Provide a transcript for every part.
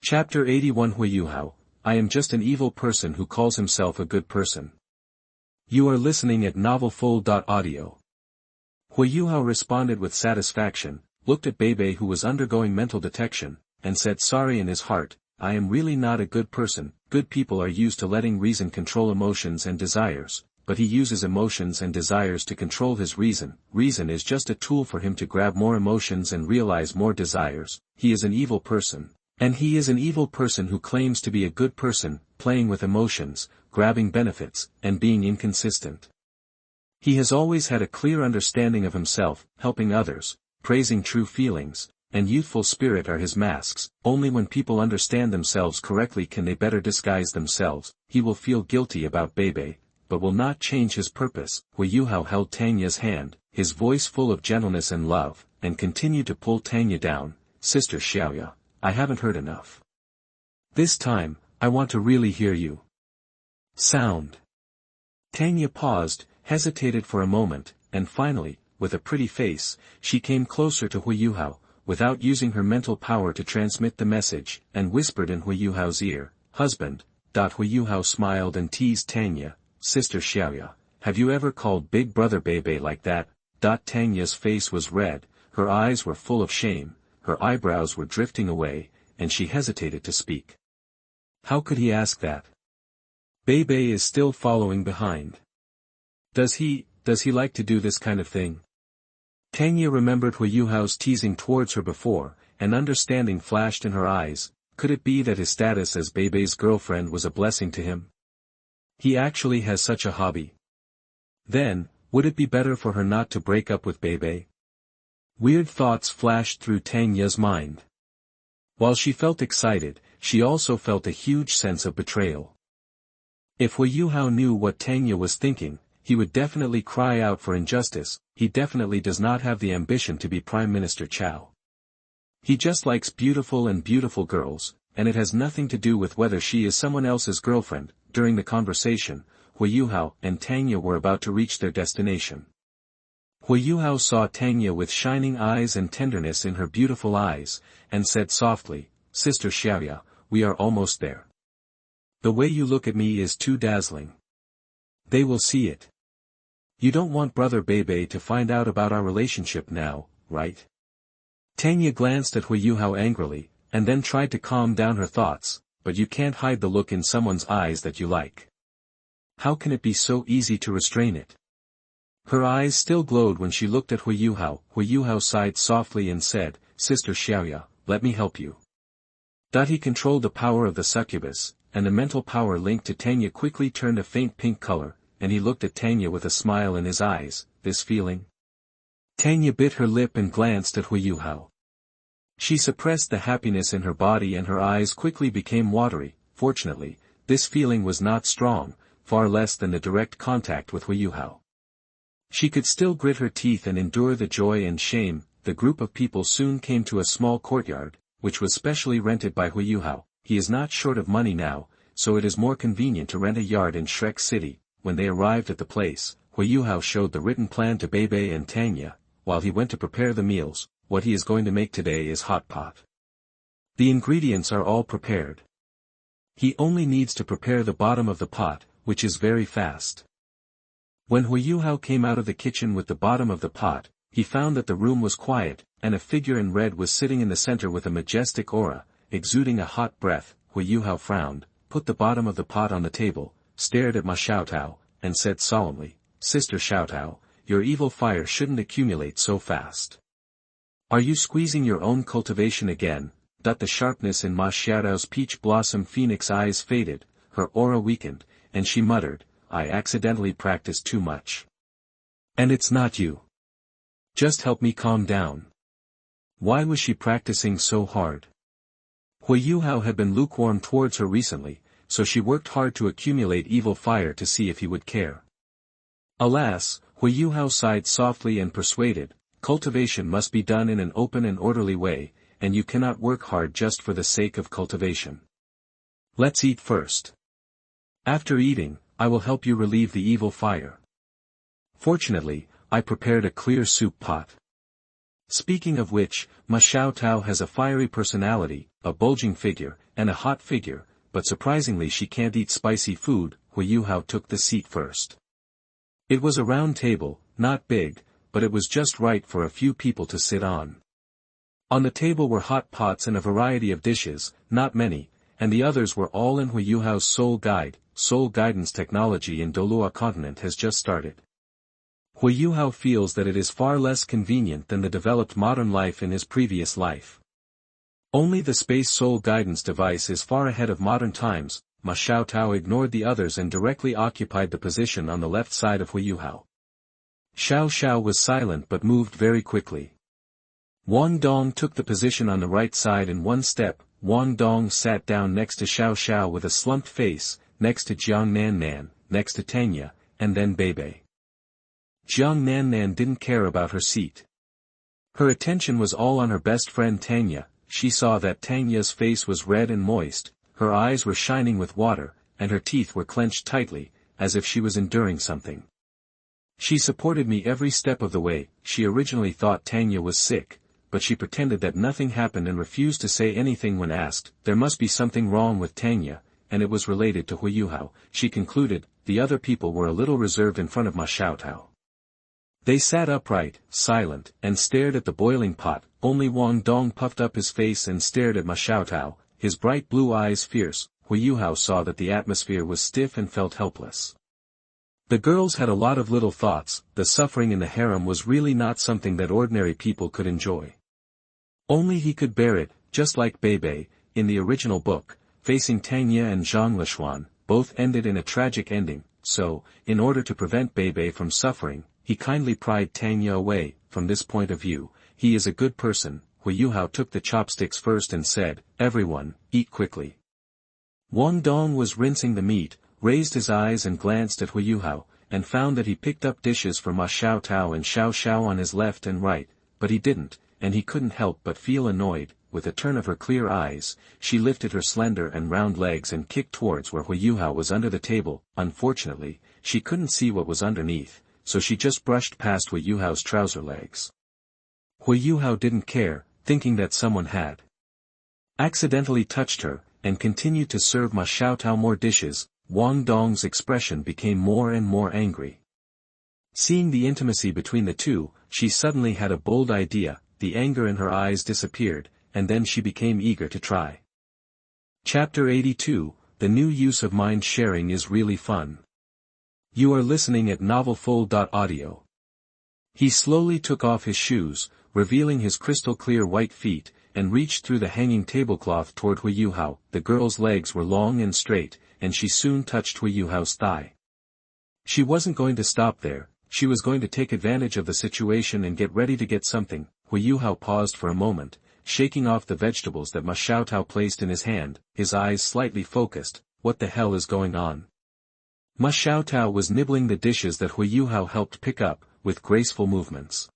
Chapter 81 Huo Yuhao, I am just an evil person who calls himself a good person. You are listening at novelfull.audio. Huo Yuhao responded with satisfaction, looked at Bebe who was undergoing mental detection, and said sorry in his heart, I am really not a good person. Good people are used to letting reason control emotions and desires, but he uses emotions and desires to control his reason. Reason is just a tool for him to grab more emotions and realize more desires. He is an evil person. And he is an evil person who claims to be a good person, playing with emotions, grabbing benefits, and being inconsistent. He has always had a clear understanding of himself, helping others, praising true feelings, and youthful spirit are his masks. Only when people understand themselves correctly can they better disguise themselves. He will feel guilty about Bebe, but will not change his purpose. Huo Yuhao held Tanya's hand, his voice full of gentleness and love, and continued to pull Tanya down. Sister Xiaoya, I haven't heard enough. This time, I want to really hear you. Sound. Tanya paused, hesitated for a moment, and finally, with a pretty face, she came closer to Huo Yuhao, without using her mental power to transmit the message, and whispered in Huo Yuhao's ear, Husband. Huo Yuhao smiled and teased Tanya, Sister Xiaoya, have you ever called Big Brother Bebe like that? Tanya's face was red, her eyes were full of shame, her eyebrows were drifting away, and she hesitated to speak. How could he ask that? Bebe is still following behind. Does he like to do this kind of thing? Tanya remembered Huo Yuhao's teasing towards her before, and understanding flashed in her eyes. Could it be that his status as Bebe's girlfriend was a blessing to him? He actually has such a hobby. Then, would it be better for her not to break up with Bebe? Weird thoughts flashed through Tanya's mind. While she felt excited, she also felt a huge sense of betrayal. If Huo Yuhao knew what Tanya was thinking, he would definitely cry out for injustice. He definitely does not have the ambition to be Prime Minister Chao. He just likes beautiful girls, and it has nothing to do with whether she is someone else's girlfriend. During the conversation, Huo Yuhao and Tanya were about to reach their destination. Huo Yuhao saw Tanya with shining eyes and tenderness in her beautiful eyes, and said softly, Sister Xiaoya, we are almost there. The way you look at me is too dazzling. They will see it. You don't want Brother Bebe to find out about our relationship now, right? Tanya glanced at Huo Yuhao angrily, and then tried to calm down her thoughts, but you can't hide the look in someone's eyes that you like. How can it be so easy to restrain it? Her eyes still glowed when she looked at Huo Yuhao. Huo Yuhao sighed softly and said, Sister Xiaoya, let me help you. He controlled the power of the succubus, and the mental power linked to Tanya quickly turned a faint pink color, and he looked at Tanya with a smile in his eyes. This feeling? Tanya bit her lip and glanced at Huo Yuhao. She suppressed the happiness in her body and her eyes quickly became watery. Fortunately, this feeling was not strong, far less than the direct contact with Huo Yuhao. She could still grit her teeth and endure the joy and shame. The group of people soon came to a small courtyard, which was specially rented by Huo Yuhao. He is not short of money now, so it is more convenient to rent a yard in Shrek City. When they arrived at the place, Huo Yuhao showed the written plan to Bebe and Tanya, while he went to prepare the meals. What he is going to make today is hot pot. The ingredients are all prepared. He only needs to prepare the bottom of the pot, which is very fast. When Huo Yuhao came out of the kitchen with the bottom of the pot, he found that the room was quiet, and a figure in red was sitting in the center with a majestic aura, exuding a hot breath. Huo Yuhao frowned, put the bottom of the pot on the table, stared at Ma Xiaotao, and said solemnly, Sister Xiaotao, your evil fire shouldn't accumulate so fast. Are you squeezing your own cultivation again? The sharpness in Ma Xiaotao's peach blossom phoenix eyes faded, her aura weakened, and she muttered, I accidentally practiced too much. And it's not you. Just help me calm down. Why was she practicing so hard? Huo Yuhao had been lukewarm towards her recently, so she worked hard to accumulate evil fire to see if he would care. Alas, Huo Yuhao sighed softly and persuaded, cultivation must be done in an open and orderly way, and you cannot work hard just for the sake of cultivation. Let's eat first. After eating, I will help you relieve the evil fire. Fortunately, I prepared a clear soup pot. Speaking of which, Ma Xiaotao has a fiery personality. a bulging figure, and a hot figure, but surprisingly she can't eat spicy food. Huo Yuhao took the seat first. It was a round table, not big, but it was just right for a few people to sit on. On the table were hot pots and a variety of dishes, not many, and the others were all in Huo Yuhao's soul guidance technology in Douluo continent has just started. Huo Yuhao feels that it is far less convenient than the developed modern life in his previous life. Only the space soul guidance device is far ahead of modern times. Ma Xiaotao ignored the others and directly occupied the position on the left side of Huo Yuhao. Xiao was silent but moved very quickly. Wang Dong took the position on the right side in one step. Wang Dong sat down next to Xiao with a slumped face, next to Jiang Nannan, next to Tanya, and then Beibei. Jiang Nannan didn't care about her seat. Her attention was all on her best friend Tanya. She saw that Tanya's face was red and moist, her eyes were shining with water, and her teeth were clenched tightly, as if she was enduring something. She supported me every step of the way. She originally thought Tanya was sick, but she pretended that nothing happened and refused to say anything when asked. There must be something wrong with Tanya, and it was related to Huo Yuhao, she concluded. The other people were a little reserved in front of Ma Xiaotao. They sat upright, silent, and stared at the boiling pot. Only Wang Dong puffed up his face and stared at Ma Xiaotao, his bright blue eyes fierce. Huo Yuhao saw that the atmosphere was stiff and felt helpless. The girls had a lot of little thoughts. The suffering in the harem was really not something that ordinary people could enjoy. Only he could bear it, just like Beibei, in the original book, facing Tanya and Zhang Lishuan, both ended in a tragic ending, so, in order to prevent Beibei from suffering, he kindly pried Tanya away. From this point of view, he is a good person. Huo Yuhao took the chopsticks first and said, "Everyone, eat quickly." Wang Dong was rinsing the meat, raised his eyes and glanced at Huo Yuhao, and found that he picked up dishes for Ma Xiaotao and Xiao on his left and right, but he didn't, and he couldn't help but feel annoyed. With a turn of her clear eyes, she lifted her slender and round legs and kicked towards where Huo Yuhao was under the table. Unfortunately, she couldn't see what was underneath, so she just brushed past Huo Yuhao's trouser legs. Huo Yuhao didn't care, thinking that someone had accidentally touched her, and continued to serve Ma Xiaotao more dishes. Wang Dong's expression became more and more angry. Seeing the intimacy between the two, she suddenly had a bold idea. The anger in her eyes disappeared, and then she became eager to try. Chapter 82, The New Use of Mind Sharing is Really Fun. You are listening at novelfull.audio. He slowly took off his shoes, revealing his crystal-clear white feet, and reached through the hanging tablecloth toward Huo Yuhao. The girl's legs were long and straight, and she soon touched Huo Yuhao's thigh. She wasn't going to stop there, she was going to take advantage of the situation and get ready to get something. Huo Yuhao paused for a moment, shaking off the vegetables that Ma Xiaotao placed in his hand, his eyes slightly focused. What the hell is going on? Ma Xiaotao was nibbling the dishes that Huo Yuhao helped pick up, with graceful movements.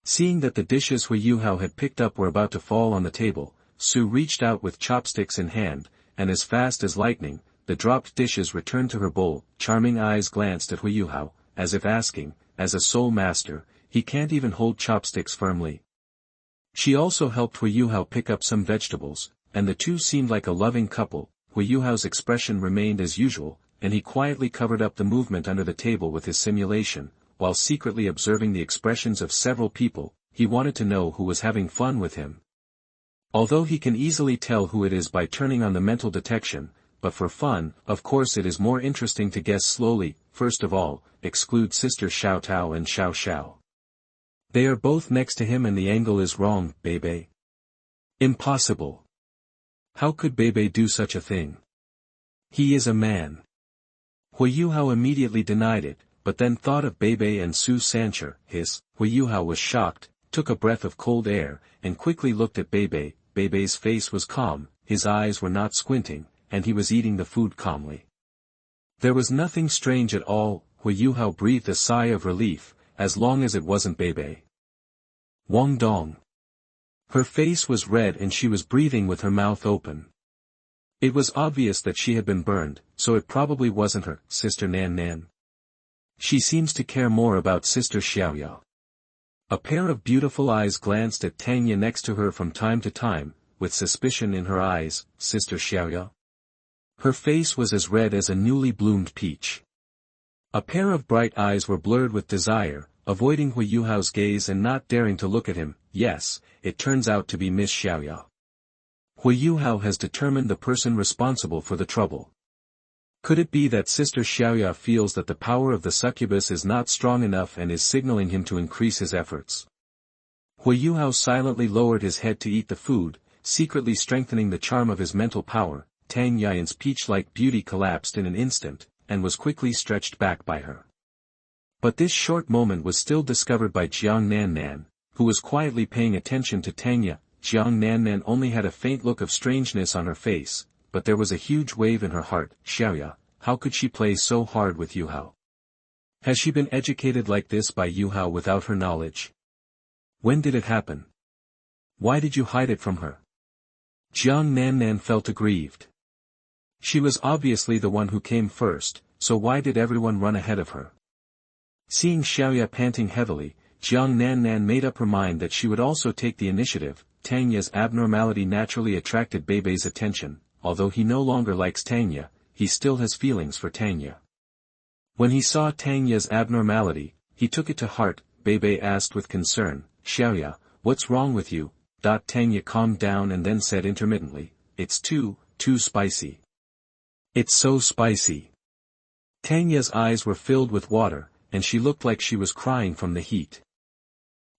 Seeing that the dishes Huo Yuhao had picked up were about to fall on the table, Su reached out with chopsticks in hand, and as fast as lightning, the dropped dishes returned to her bowl. Charming eyes glanced at Huo Yuhao, as if asking, as a soul master, he can't even hold chopsticks firmly. She also helped Huo Yuhao pick up some vegetables, and the two seemed like a loving couple. Huo Yuhao's expression remained as usual, and he quietly covered up the movement under the table with his simulation, while secretly observing the expressions of several people. He wanted to know who was having fun with him. Although he can easily tell who it is by turning on the mental detection, but for fun, of course it is more interesting to guess slowly. First of all, exclude Sister Xiaotao and Xiao. They are both next to him and the angle is wrong. Beibei. Impossible. How could Beibei do such a thing? He is a man. Huo Yuhao immediately denied it, but then thought of Beibei and Su Sancher. Huo Yuhao was shocked, took a breath of cold air, and quickly looked at Beibei. Beibei's face was calm, his eyes were not squinting, and he was eating the food calmly. There was nothing strange at all. Huo Yuhao breathed a sigh of relief, as long as it wasn't Beibei. Wang Dong. Her face was red and she was breathing with her mouth open. It was obvious that she had been burned, so it probably wasn't her. Sister Nannan. She seems to care more about Sister Xiaoyao. A pair of beautiful eyes glanced at Tanya next to her from time to time. with suspicion in her eyes, Sister Xiaoya. Her face was as red as a newly bloomed peach. A pair of bright eyes were blurred with desire, avoiding Huo Yuhao's gaze and not daring to look at him. Yes, it turns out to be Miss Xiaoya. Huo Yuhao has determined the person responsible for the trouble. Could it be that Sister Xiaoya feels that the power of the succubus is not strong enough and is signaling him to increase his efforts? Huo Yuhao silently lowered his head to eat the food, secretly strengthening the charm of his mental power. Tang Yan's peach-like beauty collapsed in an instant, and was quickly stretched back by her. But this short moment was still discovered by Jiang Nannan, who was quietly paying attention to Tanya. Jiang Nannan only had a faint look of strangeness on her face, but there was a huge wave in her heart. Xiaoya, how could she play so hard with Yuhao? Has she been educated like this by Yuhao without her knowledge? When did it happen? Why did you hide it from her? Jiang Nannan felt aggrieved. She was obviously the one who came first, so why did everyone run ahead of her? Seeing Xiaoya panting heavily, Jiang Nannan made up her mind that she would also take the initiative. Tanya's abnormality naturally attracted Beibei's attention. Although he no longer likes Tanya, he still has feelings for Tanya. When he saw Tanya's abnormality, he took it to heart. Beibei asked with concern, Xiaoya, what's wrong with you? Tanya calmed down and then said intermittently, it's too spicy. It's so spicy. Tanya's eyes were filled with water, and she looked like she was crying from the heat.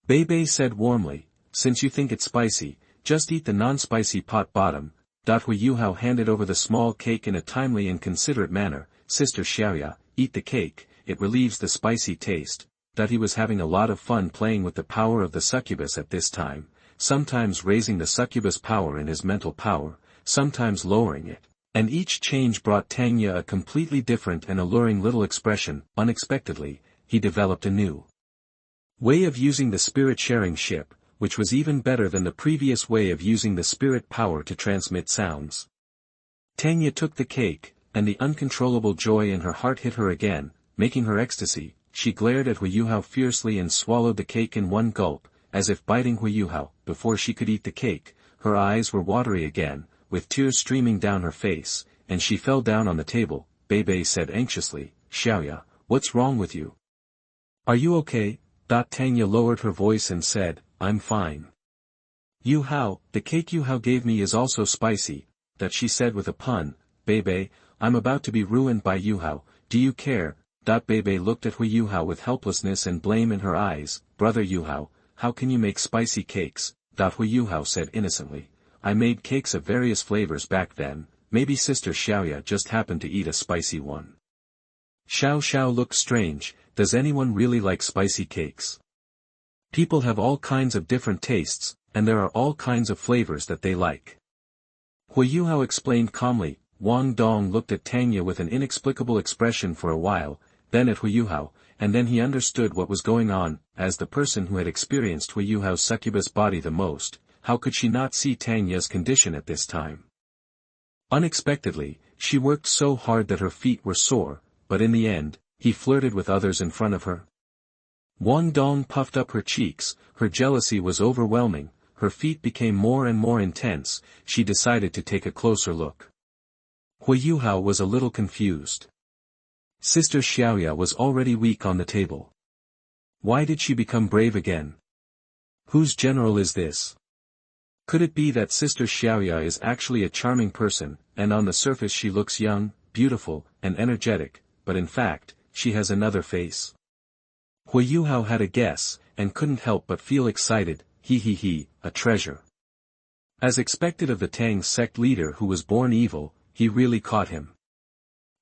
Beibei said warmly, since you think it's spicy, just eat the non-spicy pot bottom. Huo Yuhao handed over the small cake in a timely and considerate manner. Sister Xiaoya, eat the cake, it relieves the spicy taste. He was having a lot of fun playing with the power of the succubus at this time, sometimes raising the succubus power in his mental power, sometimes lowering it. And each change brought Tanya a completely different and alluring little expression. Unexpectedly, he developed a new way of using the spirit-sharing ship, which was even better than the previous way of using the spirit power to transmit sounds. Tanya took the cake, and the uncontrollable joy in her heart hit her again, making her ecstasy. She glared at Huo Yuhao fiercely and swallowed the cake in one gulp, as if biting Huo Yuhao. Before she could eat the cake, her eyes were watery again, with tears streaming down her face, and she fell down on the table. Beibei said anxiously, Xiaoya, what's wrong with you? Are you okay? Tanya lowered her voice and said, I'm fine. Yuhao, the cake Yuhao gave me is also spicy, that she said with a pun. Beibei, I'm about to be ruined by Yuhao, do you care? Beibei looked at Huo Yuhao with helplessness and blame in her eyes. Brother Yuhao, how can you make spicy cakes? Huo Yuhao said innocently, I made cakes of various flavors back then, maybe Sister Xiaoya just happened to eat a spicy one. Xiao looked strange. Does anyone really like spicy cakes? People have all kinds of different tastes, and there are all kinds of flavors that they like. Huo Yuhao explained calmly. Wang Dong looked at Tanya with an inexplicable expression for a while, then at Huo Yuhao, and then he understood what was going on. As the person who had experienced Huo Yuhao's succubus body the most, how could she not see Tanya's condition at this time? Unexpectedly, she worked so hard that her feet were sore, but in the end, he flirted with others in front of her. Wang Dong puffed up her cheeks, her jealousy was overwhelming, her feet became more and more intense. She decided to take a closer look. Huo Yuhao was a little confused. Sister Xiaoya was already weak on the table. Why did she become brave again? Whose general is this? Could it be that Sister Xiaoya is actually a charming person, and on the surface she looks young, beautiful, and energetic, but in fact, she has another face? Huo Yuhao had a guess, and couldn't help but feel excited. A treasure. As expected of the Tang sect leader who was born evil, he really caught him.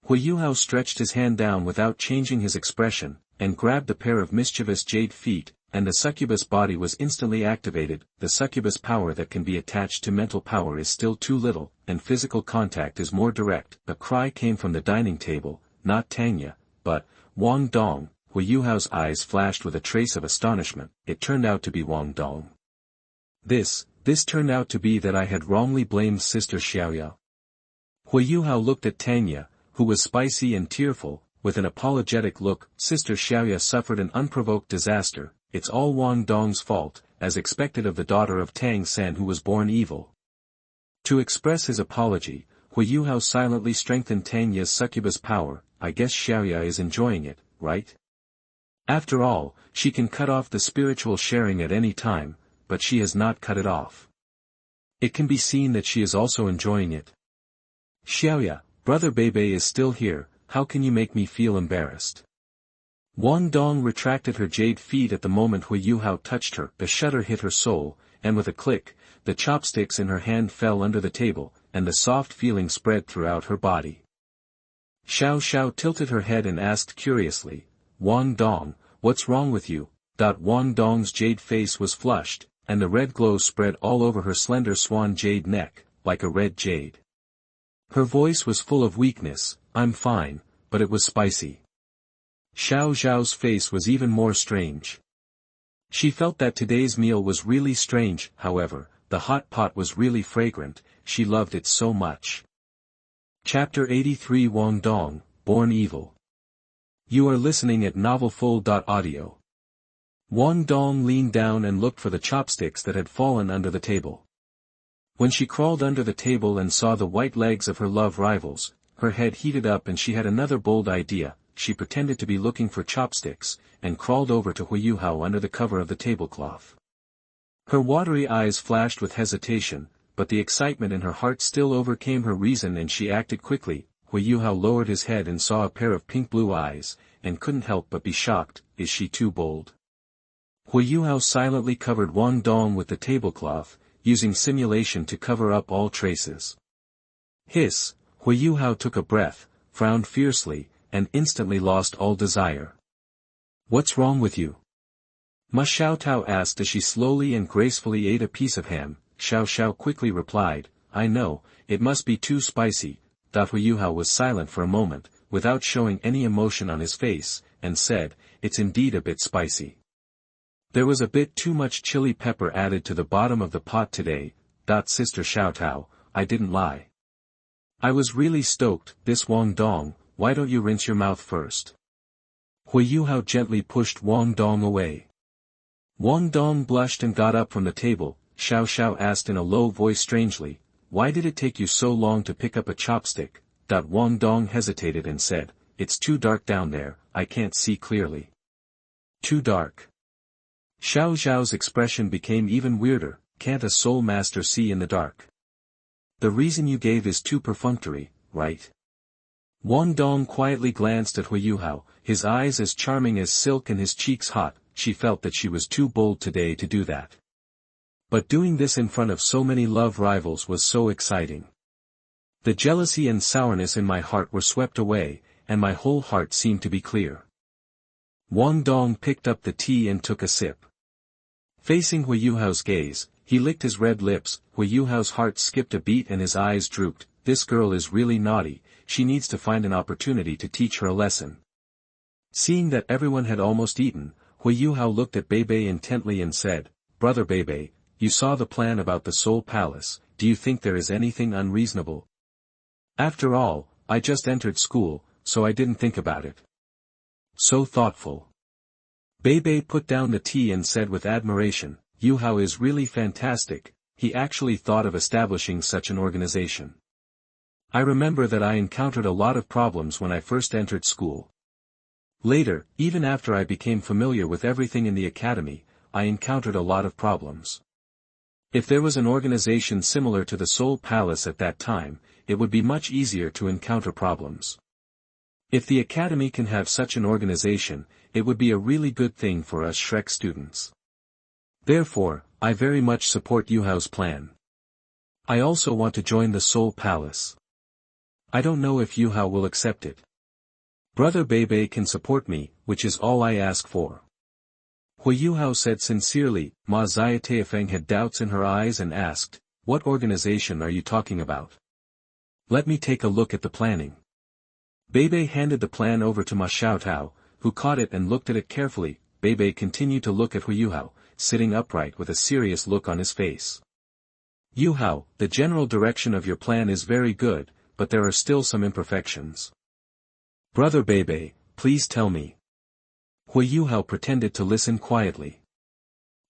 Huo Yuhao stretched his hand down without changing his expression, and grabbed a pair of mischievous jade feet, and the succubus body was instantly activated. The succubus power that can be attached to mental power is still too little, and physical contact is more direct. A cry came from the dining table, not Tanya, but Wang Dong. Huo Yuhao's eyes flashed with a trace of astonishment. It turned out to be Wang Dong. This turned out to be that I had wrongly blamed Sister Xiaoya. Huo Yuhao looked at Tanya, who was spicy and tearful, with an apologetic look. Sister Xiaoya suffered an unprovoked disaster. It's all Wang Dong's fault, as expected of the daughter of Tang San who was born evil. To express his apology, Huo Yuhao silently strengthened Tanya's succubus power. I guess Xiaoya is enjoying it, right? After all, she can cut off the spiritual sharing at any time, but she has not cut it off. It can be seen that she is also enjoying it. Xiaoya, brother Bebe is still here, how can you make me feel embarrassed? Wang Dong retracted her jade feet at the moment Huo Yuhao touched her. A shudder hit her soul, and with a click, the chopsticks in her hand fell under the table, and the soft feeling spread throughout her body. Xiao Xiao tilted her head and asked curiously, Wang Dong, what's wrong with you? Wang Dong's jade face was flushed, and the red glow spread all over her slender swan jade neck, like a red jade. Her voice was full of weakness. I'm fine, but it was spicy. Xiao Xiao's face was even more strange. She felt that today's meal was really strange. However, the hot pot was really fragrant, she loved it so much. Chapter 83 Wang Dong, Born Evil. You are listening at novelfull.audio. Wang Dong leaned down and looked for the chopsticks that had fallen under the table. When she crawled under the table and saw the white legs of her love rivals, her head heated up and she had another bold idea. She pretended to be looking for chopsticks, and crawled over to Huo Yuhao under the cover of the tablecloth. Her watery eyes flashed with hesitation, but the excitement in her heart still overcame her reason and she acted quickly. Huo Yuhao lowered his head and saw a pair of pink-blue eyes, and couldn't help but be shocked. Is she too bold? Huo Yuhao silently covered Wang Dong with the tablecloth, using simulation to cover up all traces. Hiss! Huo Yuhao took a breath, frowned fiercely, and instantly lost all desire. What's wrong with you? Ma Xiaotao asked as she slowly and gracefully ate a piece of ham. Xiao Xiao quickly replied, I know, it must be too spicy. Huo Yuhao was silent for a moment, without showing any emotion on his face, and said, it's indeed a bit spicy. There was a bit too much chili pepper added to the bottom of the pot today. Sister Xiaotao, I didn't lie. I was really stoked. This Wang Dong, why don't you rinse your mouth first? Huo Yuhao gently pushed Wang Dong away. Wang Dong blushed and got up from the table. Xiao Xiao asked in a low voice strangely, why did it take you so long to pick up a chopstick? Wang Dong hesitated and said, it's too dark down there, I can't see clearly. Too dark. Xiao Xiao's expression became even weirder. Can't a soul master see in the dark? The reason you gave is too perfunctory, right? Wang Dong quietly glanced at Huo Yuhao, his eyes as charming as silk and his cheeks hot. She felt that she was too bold today to do that. But doing this in front of so many love rivals was so exciting. The jealousy and sourness in my heart were swept away, and my whole heart seemed to be clear. Wang Dong picked up the tea and took a sip. Facing Huo Yuhao's gaze, he licked his red lips. Huo Yuhao's heart skipped a beat and his eyes drooped. This girl is really naughty, she needs to find an opportunity to teach her a lesson. Seeing that everyone had almost eaten, Huo Yuhao looked at Bebe intently and said, Brother Bebe, you saw the plan about the Soul Palace, do you think there is anything unreasonable? After all, I just entered school, so I didn't think about it. So thoughtful. Bebe put down the tea and said with admiration, Yuhao is really fantastic, he actually thought of establishing such an organization. I remember that I encountered a lot of problems when I first entered school. Later, even after I became familiar with everything in the academy, I encountered a lot of problems. If there was an organization similar to the Soul Palace at that time, it would be much easier to encounter problems. If the academy can have such an organization, it would be a really good thing for us Shrek students. Therefore, I very much support Yuhao's plan. I also want to join the Soul Palace. I don't know if Yuhao will accept it. Brother Bebe can support me, which is all I ask for. Huo Yuhao said sincerely. Ma Xiaotao had doubts in her eyes and asked, what organization are you talking about? Let me take a look at the planning. Bebe handed the plan over to Ma Xiaotao, who caught it and looked at it carefully. Bebe continued to look at Huo Yuhao, sitting upright with a serious look on his face. Yuhao, the general direction of your plan is very good, but there are still some imperfections. Brother Bebe, please tell me. Huo Yuhao pretended to listen quietly.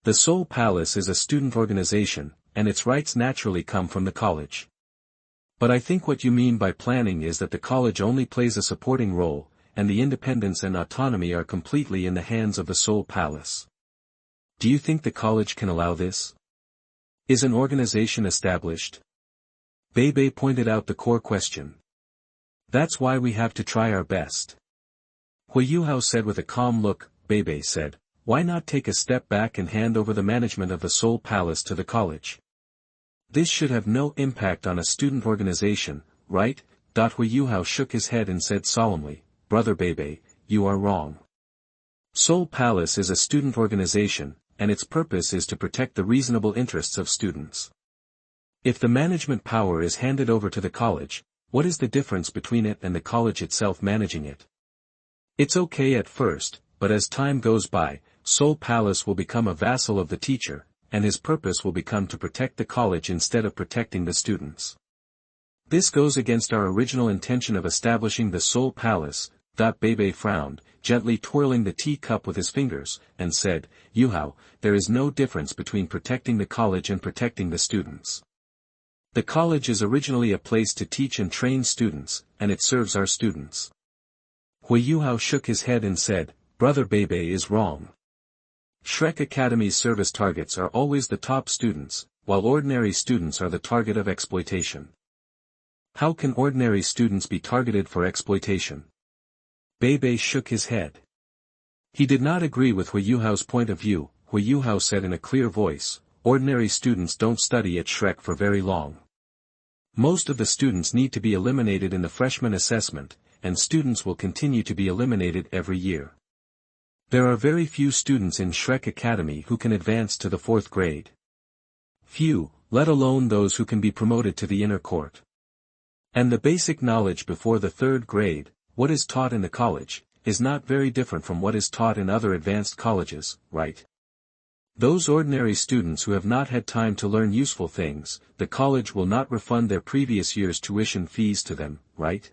The Soul Palace is a student organization, and its rights naturally come from the college. But I think what you mean by planning is that the college only plays a supporting role, and the independence and autonomy are completely in the hands of the Soul Palace. Do you think the college can allow this? Is an organization established? Bei pointed out the core question. That's why we have to try our best. Huo Yuhao said with a calm look. Bei said, why not take a step back and hand over the management of the Soul Palace to the college? This should have no impact on a student organization, right? Huo Yuhao shook his head and said solemnly, Brother Bei, you are wrong. Soul Palace is a student organization, and its purpose is to protect the reasonable interests of students. If the management power is handed over to the college, what is the difference between it and the college itself managing it? It's okay at first, but as time goes by, Soul Palace will become a vassal of the teacher, and his purpose will become to protect the college instead of protecting the students. This goes against our original intention of establishing the Soul Palace. Bei frowned, gently twirling the teacup with his fingers, and said, Yuhao, there is no difference between protecting the college and protecting the students. The college is originally a place to teach and train students, and it serves our students. Huo Yuhao shook his head and said, Brother Bei is wrong. Shrek Academy's service targets are always the top students, while ordinary students are the target of exploitation. How can ordinary students be targeted for exploitation? Bei shook his head. He did not agree with Huo Yuhao's point of view. Huo Yuhao said in a clear voice, ordinary students don't study at Shrek for very long. Most of the students need to be eliminated in the freshman assessment, and students will continue to be eliminated every year. There are very few students in Shrek Academy who can advance to the 4th grade. Few, let alone those who can be promoted to the inner court. And the basic knowledge before the 3rd grade, what is taught in the college, is not very different from what is taught in other advanced colleges, right? Those ordinary students who have not had time to learn useful things, the college will not refund their previous year's tuition fees to them, right?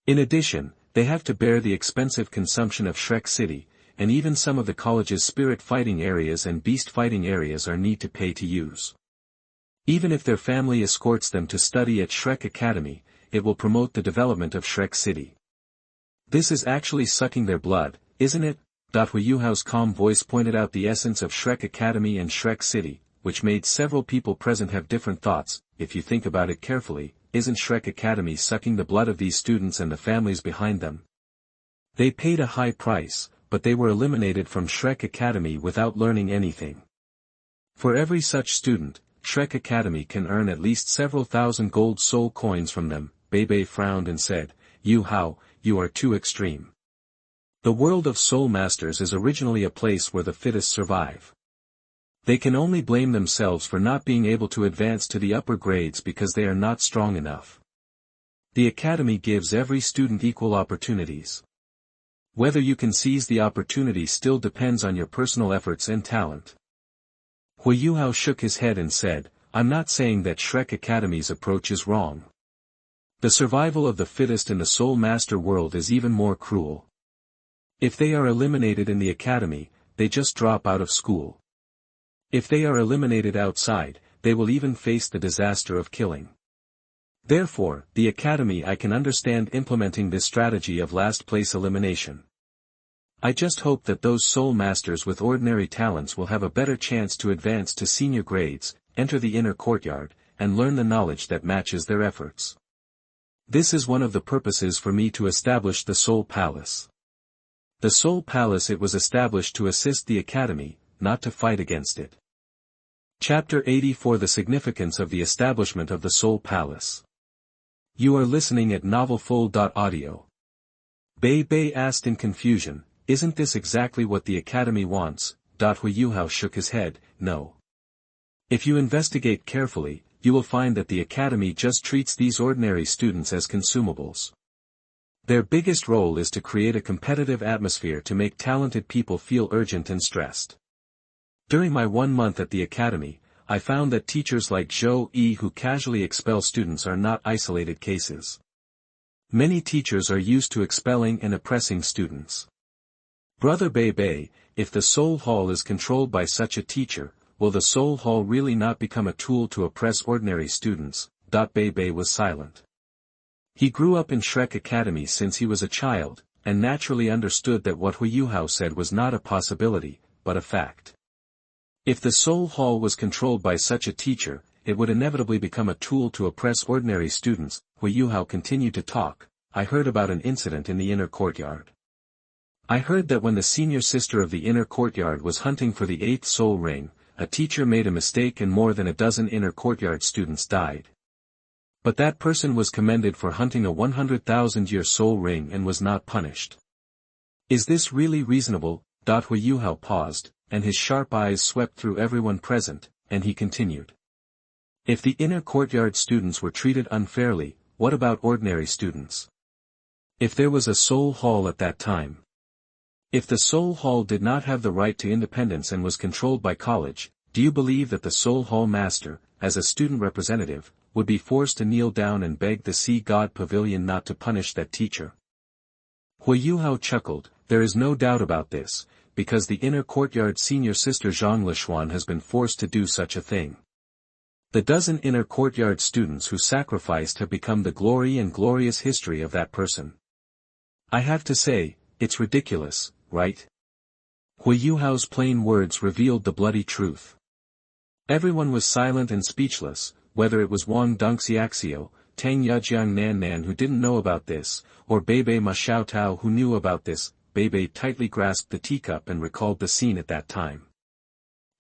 In addition, they have to bear the expensive consumption of Shrek City, and even some of the college's spirit fighting areas and beast fighting areas are need to pay to use. Even if their family escorts them to study at Shrek Academy, it will promote the development of Shrek City. This is actually sucking their blood, isn't it? Huo Yuhao's calm voice pointed out the essence of Shrek Academy and Shrek City, which made several people present have different thoughts. If you think about it carefully, isn't Shrek Academy sucking the blood of these students and the families behind them? They paid a high price, but they were eliminated from Shrek Academy without learning anything. For every such student, Shrek Academy can earn at least several thousand gold soul coins from them. Bei frowned and said, Yuhao, you are too extreme. The world of Soul Masters is originally a place where the fittest survive. They can only blame themselves for not being able to advance to the upper grades because they are not strong enough. The academy gives every student equal opportunities. Whether you can seize the opportunity still depends on your personal efforts and talent. Huo Yuhao shook his head and said, I'm not saying that Shrek Academy's approach is wrong. The survival of the fittest in the Soul Master world is even more cruel. If they are eliminated in the academy, they just drop out of school. If they are eliminated outside, they will even face the disaster of killing. Therefore, the academy I can understand implementing this strategy of last place elimination. I just hope that those Soul Masters with ordinary talents will have a better chance to advance to senior grades, enter the inner courtyard, and learn the knowledge that matches their efforts. This is one of the purposes for me to establish the Soul Palace. The Soul Palace, it was established to assist the academy, not to fight against it. Chapter 84, The Significance of the Establishment of the Soul Palace. You are listening at novelfull.audio. Bei asked in confusion, isn't this exactly what the academy wants? Huo Yuhao shook his head, no. If you investigate carefully, you will find that the academy just treats these ordinary students as consumables. Their biggest role is to create a competitive atmosphere to make talented people feel urgent and stressed. During my 1 month at the academy, I found that teachers like Zhou Yi who casually expel students are not isolated cases. Many teachers are used to expelling and oppressing students. Brother Bei, if the Soul Hall is controlled by such a teacher, will the Soul Hall really not become a tool to oppress ordinary students? Bei was silent. He grew up in Shrek Academy since he was a child, and naturally understood that what Huo Yuhao said was not a possibility, but a fact. If the Soul Hall was controlled by such a teacher, it would inevitably become a tool to oppress ordinary students. Huo Yuhao continued to talk. I heard about an incident in the inner courtyard. I heard that when the senior sister of the inner courtyard was hunting for the 8th soul ring, a teacher made a mistake and more than a dozen inner courtyard students died. But that person was commended for hunting a 100,000-year soul ring and was not punished. Is this really reasonable? Huo Yuhao paused, and his sharp eyes swept through everyone present, and he continued. If the inner courtyard students were treated unfairly, what about ordinary students? If there was a soul hall at that time. If the soul hall did not have the right to independence and was controlled by college, do you believe that the soul hall master, as a student representative, would be forced to kneel down and beg the Sea God Pavilion not to punish that teacher? Huo Yuhao chuckled. There is no doubt about this, because the inner courtyard senior sister Zhang Lishuan has been forced to do such a thing. The dozen inner courtyard students who sacrificed have become the glory and glorious history of that person. I have to say, it's ridiculous, right? Huo Yuhao's plain words revealed the bloody truth. Everyone was silent and speechless, whether it was Wang Dong Xiaoxiao, Tang Jiang Nannan who didn't know about this, or Help Ma Xiaotao who knew about this. Bei tightly grasped the teacup and recalled the scene at that time.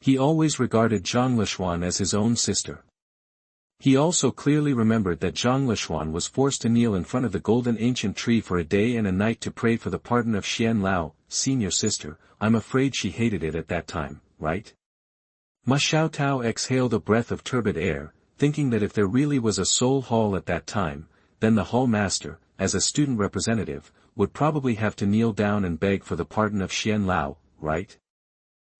He always regarded Zhang Lishuan as his own sister. He also clearly remembered that Zhang Lishuan was forced to kneel in front of the golden ancient tree for a day and a night to pray for the pardon of Xian Lao, senior sister. I'm afraid she hated it at that time, right? Ma Xiaotao exhaled a breath of turbid air, thinking that if there really was a soul hall at that time, then the hall master, as a student representative, would probably have to kneel down and beg for the pardon of Xian Lao, right?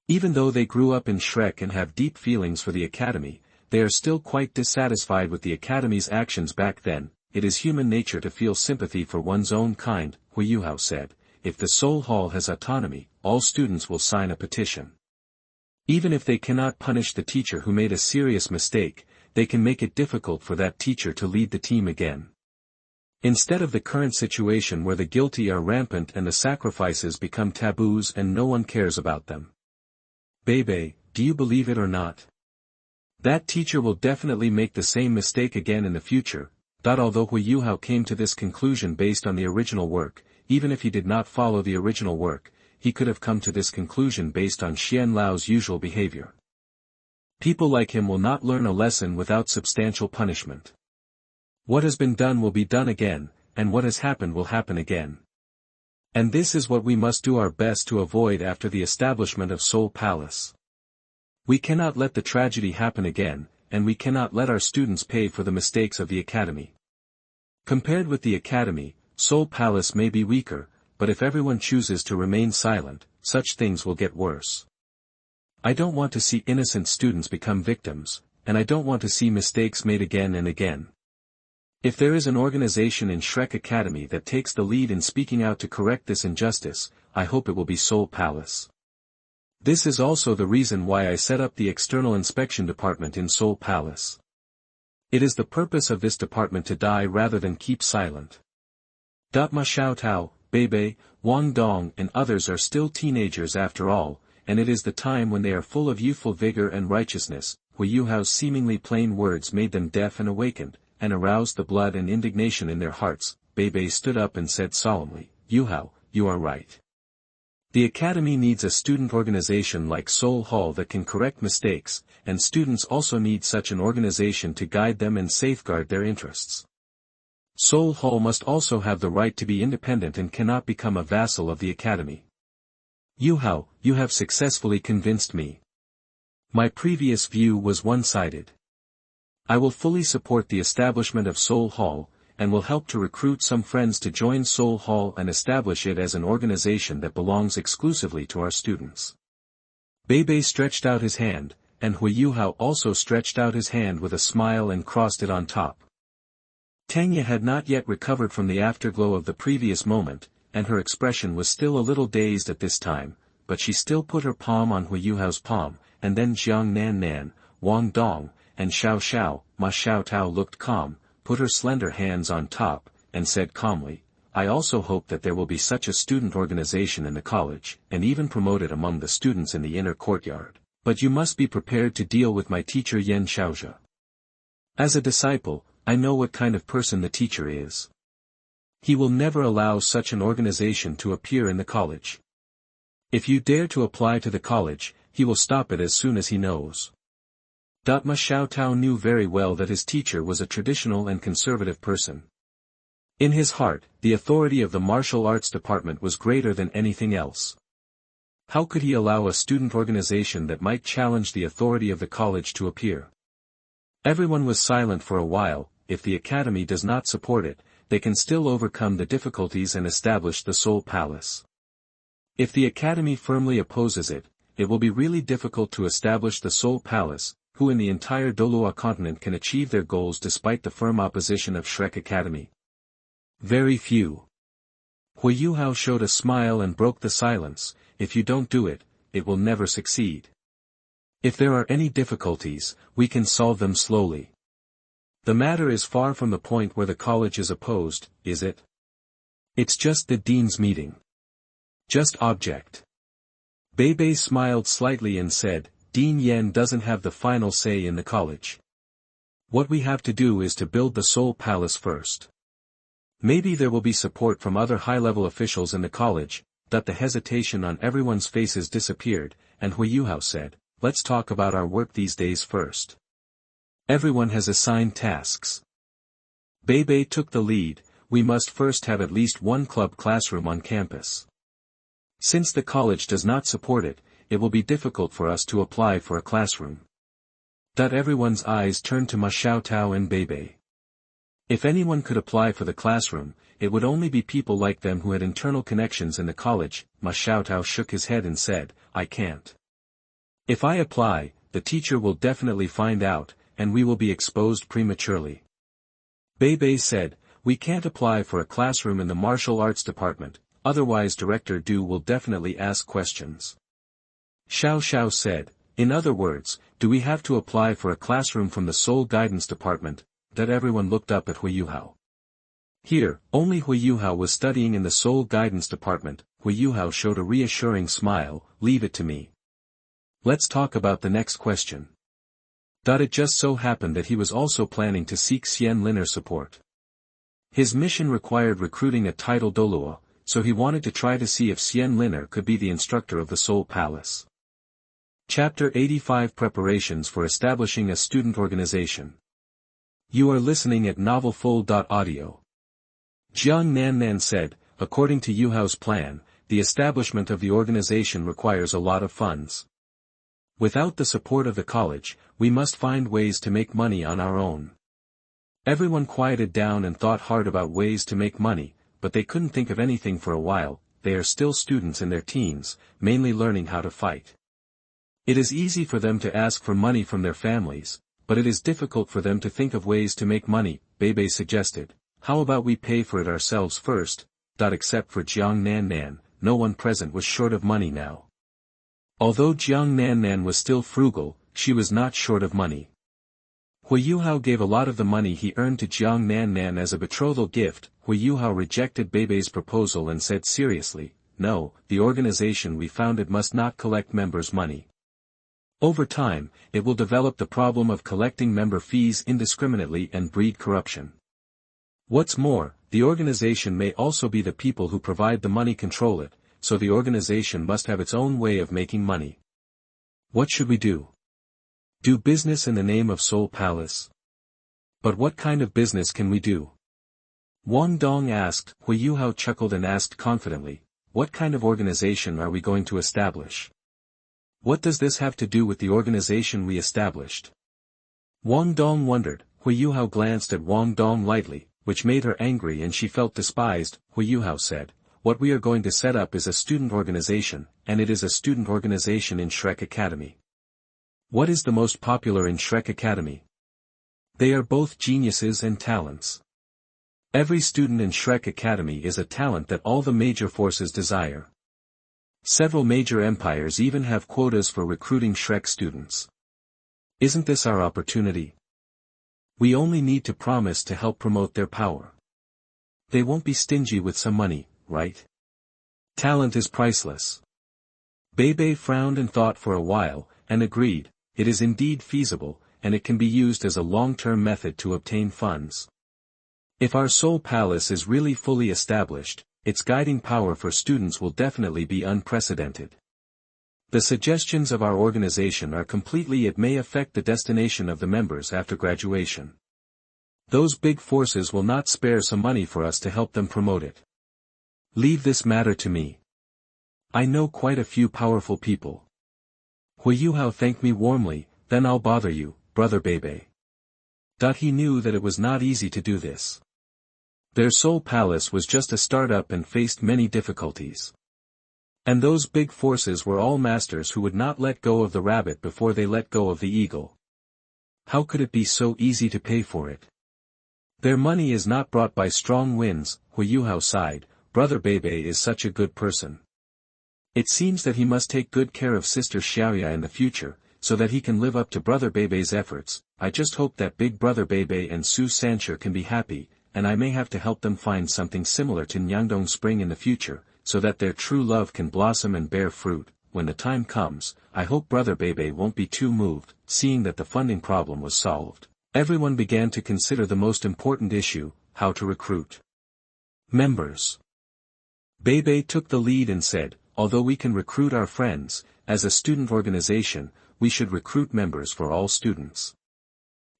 Even though they grew up in Shrek and have deep feelings for the academy, they are still quite dissatisfied with the academy's actions back then. It is human nature to feel sympathy for one's own kind, Huo Yuhao said. If the Soul Hall has autonomy, all students will sign a petition. Even if they cannot punish the teacher who made a serious mistake, they can make it difficult for that teacher to lead the team again. Instead of the current situation where the guilty are rampant and the sacrifices become taboos and no one cares about them. Bei, do you believe it or not? That teacher will definitely make the same mistake again in the future. Although Huo Yuhao came to this conclusion based on the original work, even if he did not follow the original work, he could have come to this conclusion based on Xian Lao's usual behavior. People like him will not learn a lesson without substantial punishment. What has been done will be done again, and what has happened will happen again. And this is what we must do our best to avoid after the establishment of Soul Palace. We cannot let the tragedy happen again, and we cannot let our students pay for the mistakes of the academy. Compared with the academy, Soul Palace may be weaker, but if everyone chooses to remain silent, such things will get worse. I don't want to see innocent students become victims, and I don't want to see mistakes made again and again. If there is an organization in Shrek Academy that takes the lead in speaking out to correct this injustice, I hope it will be Soul Palace. This is also the reason why I set up the External Inspection Department in Soul Palace. It is the purpose of this department to die rather than keep silent. Ma Xiaotao, Bei, Wang Dong and others are still teenagers after all, and it is the time when they are full of youthful vigor and righteousness. Huo Yuhao's seemingly plain words made them deaf and awakened, and aroused the blood and indignation in their hearts. Bei stood up and said solemnly, Yuhao, you are right. The academy needs a student organization like Soul Hall that can correct mistakes, and students also need such an organization to guide them and safeguard their interests. Soul Hall must also have the right to be independent and cannot become a vassal of the academy. Yuhao, you have successfully convinced me. My previous view was one-sided. I will fully support the establishment of Soul Hall, and will help to recruit some friends to join Soul Hall and establish it as an organization that belongs exclusively to our students. Bei stretched out his hand, and Huo Yuhao also stretched out his hand with a smile and crossed it on top. Tanya had not yet recovered from the afterglow of the previous moment, and her expression was still a little dazed at this time, but she still put her palm on Huo Yuhao's palm, and then Jiang Nannan, Wang Dong, and Ma Ma Xiaotao looked calm, put her slender hands on top, and said calmly, I also hope that there will be such a student organization in the college, and even promote it among the students in the inner courtyard. But you must be prepared to deal with my teacher Yan Xiaozhe. As a disciple, I know what kind of person the teacher is. He will never allow such an organization to appear in the college. If you dare to apply to the college, he will stop it as soon as he knows. Ma Xiaotao knew very well that his teacher was a traditional and conservative person. In his heart, the authority of the martial arts department was greater than anything else. How could he allow a student organization that might challenge the authority of the college to appear? Everyone was silent for a while. If the academy does not support it, they can still overcome the difficulties and establish the Soul Palace. If the academy firmly opposes it, it will be really difficult to establish the Soul Palace. Who in the entire Douluo continent can achieve their goals despite the firm opposition of Shrek Academy? Very few. Huo Yuhao showed a smile and broke the silence. If you don't do it, it will never succeed. If there are any difficulties, we can solve them slowly. The matter is far from the point where the college is opposed, is it? It's just the dean's meeting. Just object. Beibei smiled slightly and said, Dean Yan doesn't have the final say in the college. What we have to do is to build the Soul Palace first. Maybe there will be support from other high-level officials in the college. That the hesitation on everyone's faces disappeared, and Huo Yuhao said, let's talk about our work these days first. Everyone has assigned tasks. Beibei took the lead. We must first have at least one club classroom on campus. Since the college does not support it, it will be difficult for us to apply for a classroom. Everyone's eyes turned to Ma Xiaotao and Beibei. If anyone could apply for the classroom, it would only be people like them who had internal connections in the college. Ma Xiaotao shook his head and said, I can't. If I apply, the teacher will definitely find out, and we will be exposed prematurely. Beibei said, we can't apply for a classroom in the martial arts department, otherwise Director Du will definitely ask questions. Xiao said, in other words, do we have to apply for a classroom from the Soul Guidance Department? Everyone looked up at Huo Yuhao. Here, only Huo Yuhao was studying in the Soul Guidance Department. Huo Yuhao showed a reassuring smile, leave it to me. Let's talk about the next question. It just so happened that he was also planning to seek Xian Linner's support. His mission required recruiting a title Douluo, so he wanted to try to see if Xian Linner could be the instructor of the Soul Palace. Chapter 85 Preparations for Establishing a Student Organization. You are listening at novelfull.audio. Jiang Nannan said, according to Yuhao's plan, the establishment of the organization requires a lot of funds. Without the support of the college, we must find ways to make money on our own. Everyone quieted down and thought hard about ways to make money, but they couldn't think of anything for a while. They are still students in their teens, mainly learning how to fight. It is easy for them to ask for money from their families, but it is difficult for them to think of ways to make money. Beibei suggested, how about we pay for it ourselves first? Except for Jiang Nannan, no one present was short of money now. Although Jiang Nannan was still frugal, she was not short of money. Huo Yuhao gave a lot of the money he earned to Jiang Nannan as a betrothal gift. Huo Yuhao rejected Beibei's proposal and said seriously, no, the organization we founded must not collect members' money. Over time, it will develop the problem of collecting member fees indiscriminately and breed corruption. What's more, the organization may also be the people who provide the money control it, so the organization must have its own way of making money. What should we do? Do business in the name of Soul Palace. But what kind of business can we do? Wang Dong asked. Huo Yuhao chuckled and asked confidently, what kind of organization are we going to establish? What does this have to do with the organization we established? Wang Dong wondered. Huo Yuhao glanced at Wang Dong lightly, which made her angry and she felt despised. Huo Yuhao said, what we are going to set up is a student organization, and it is a student organization in Shrek Academy. What is the most popular in Shrek Academy? They are both geniuses and talents. Every student in Shrek Academy is a talent that all the major forces desire. Several major empires even have quotas for recruiting Shrek students. Isn't this our opportunity? We only need to promise to help promote their power. They won't be stingy with some money, right? Talent is priceless. Beibei frowned and thought for a while, and agreed, it is indeed feasible, and it can be used as a long-term method to obtain funds. If our Soul Palace is really fully established, its guiding power for students will definitely be unprecedented. The suggestions of our organization are completely it may affect the destination of the members after graduation. Those big forces will not spare some money for us to help them promote it. Leave this matter to me. I know quite a few powerful people. Huo Yuhao thanked me warmly, then I'll bother you, Brother Beibei. He knew that it was not easy to do this. Their Soul Palace was just a start-up and faced many difficulties. And those big forces were all masters who would not let go of the rabbit before they let go of the eagle. How could it be so easy to pay for it? Their money is not brought by strong winds, Huo Yuhao sighed. Brother Beibei is such a good person. It seems that he must take good care of Sister Xiaoya in the future, so that he can live up to Brother Beibei's efforts. I just hope that Big Brother Beibei and Su Sancher can be happy, and I may have to help them find something similar to Nyangdong Spring in the future, so that their true love can blossom and bear fruit. When the time comes, I hope Brother Beibei won't be too moved. Seeing that the funding problem was solved, everyone began to consider the most important issue, how to recruit members. Beibei took the lead and said, although we can recruit our friends, as a student organization, we should recruit members for all students.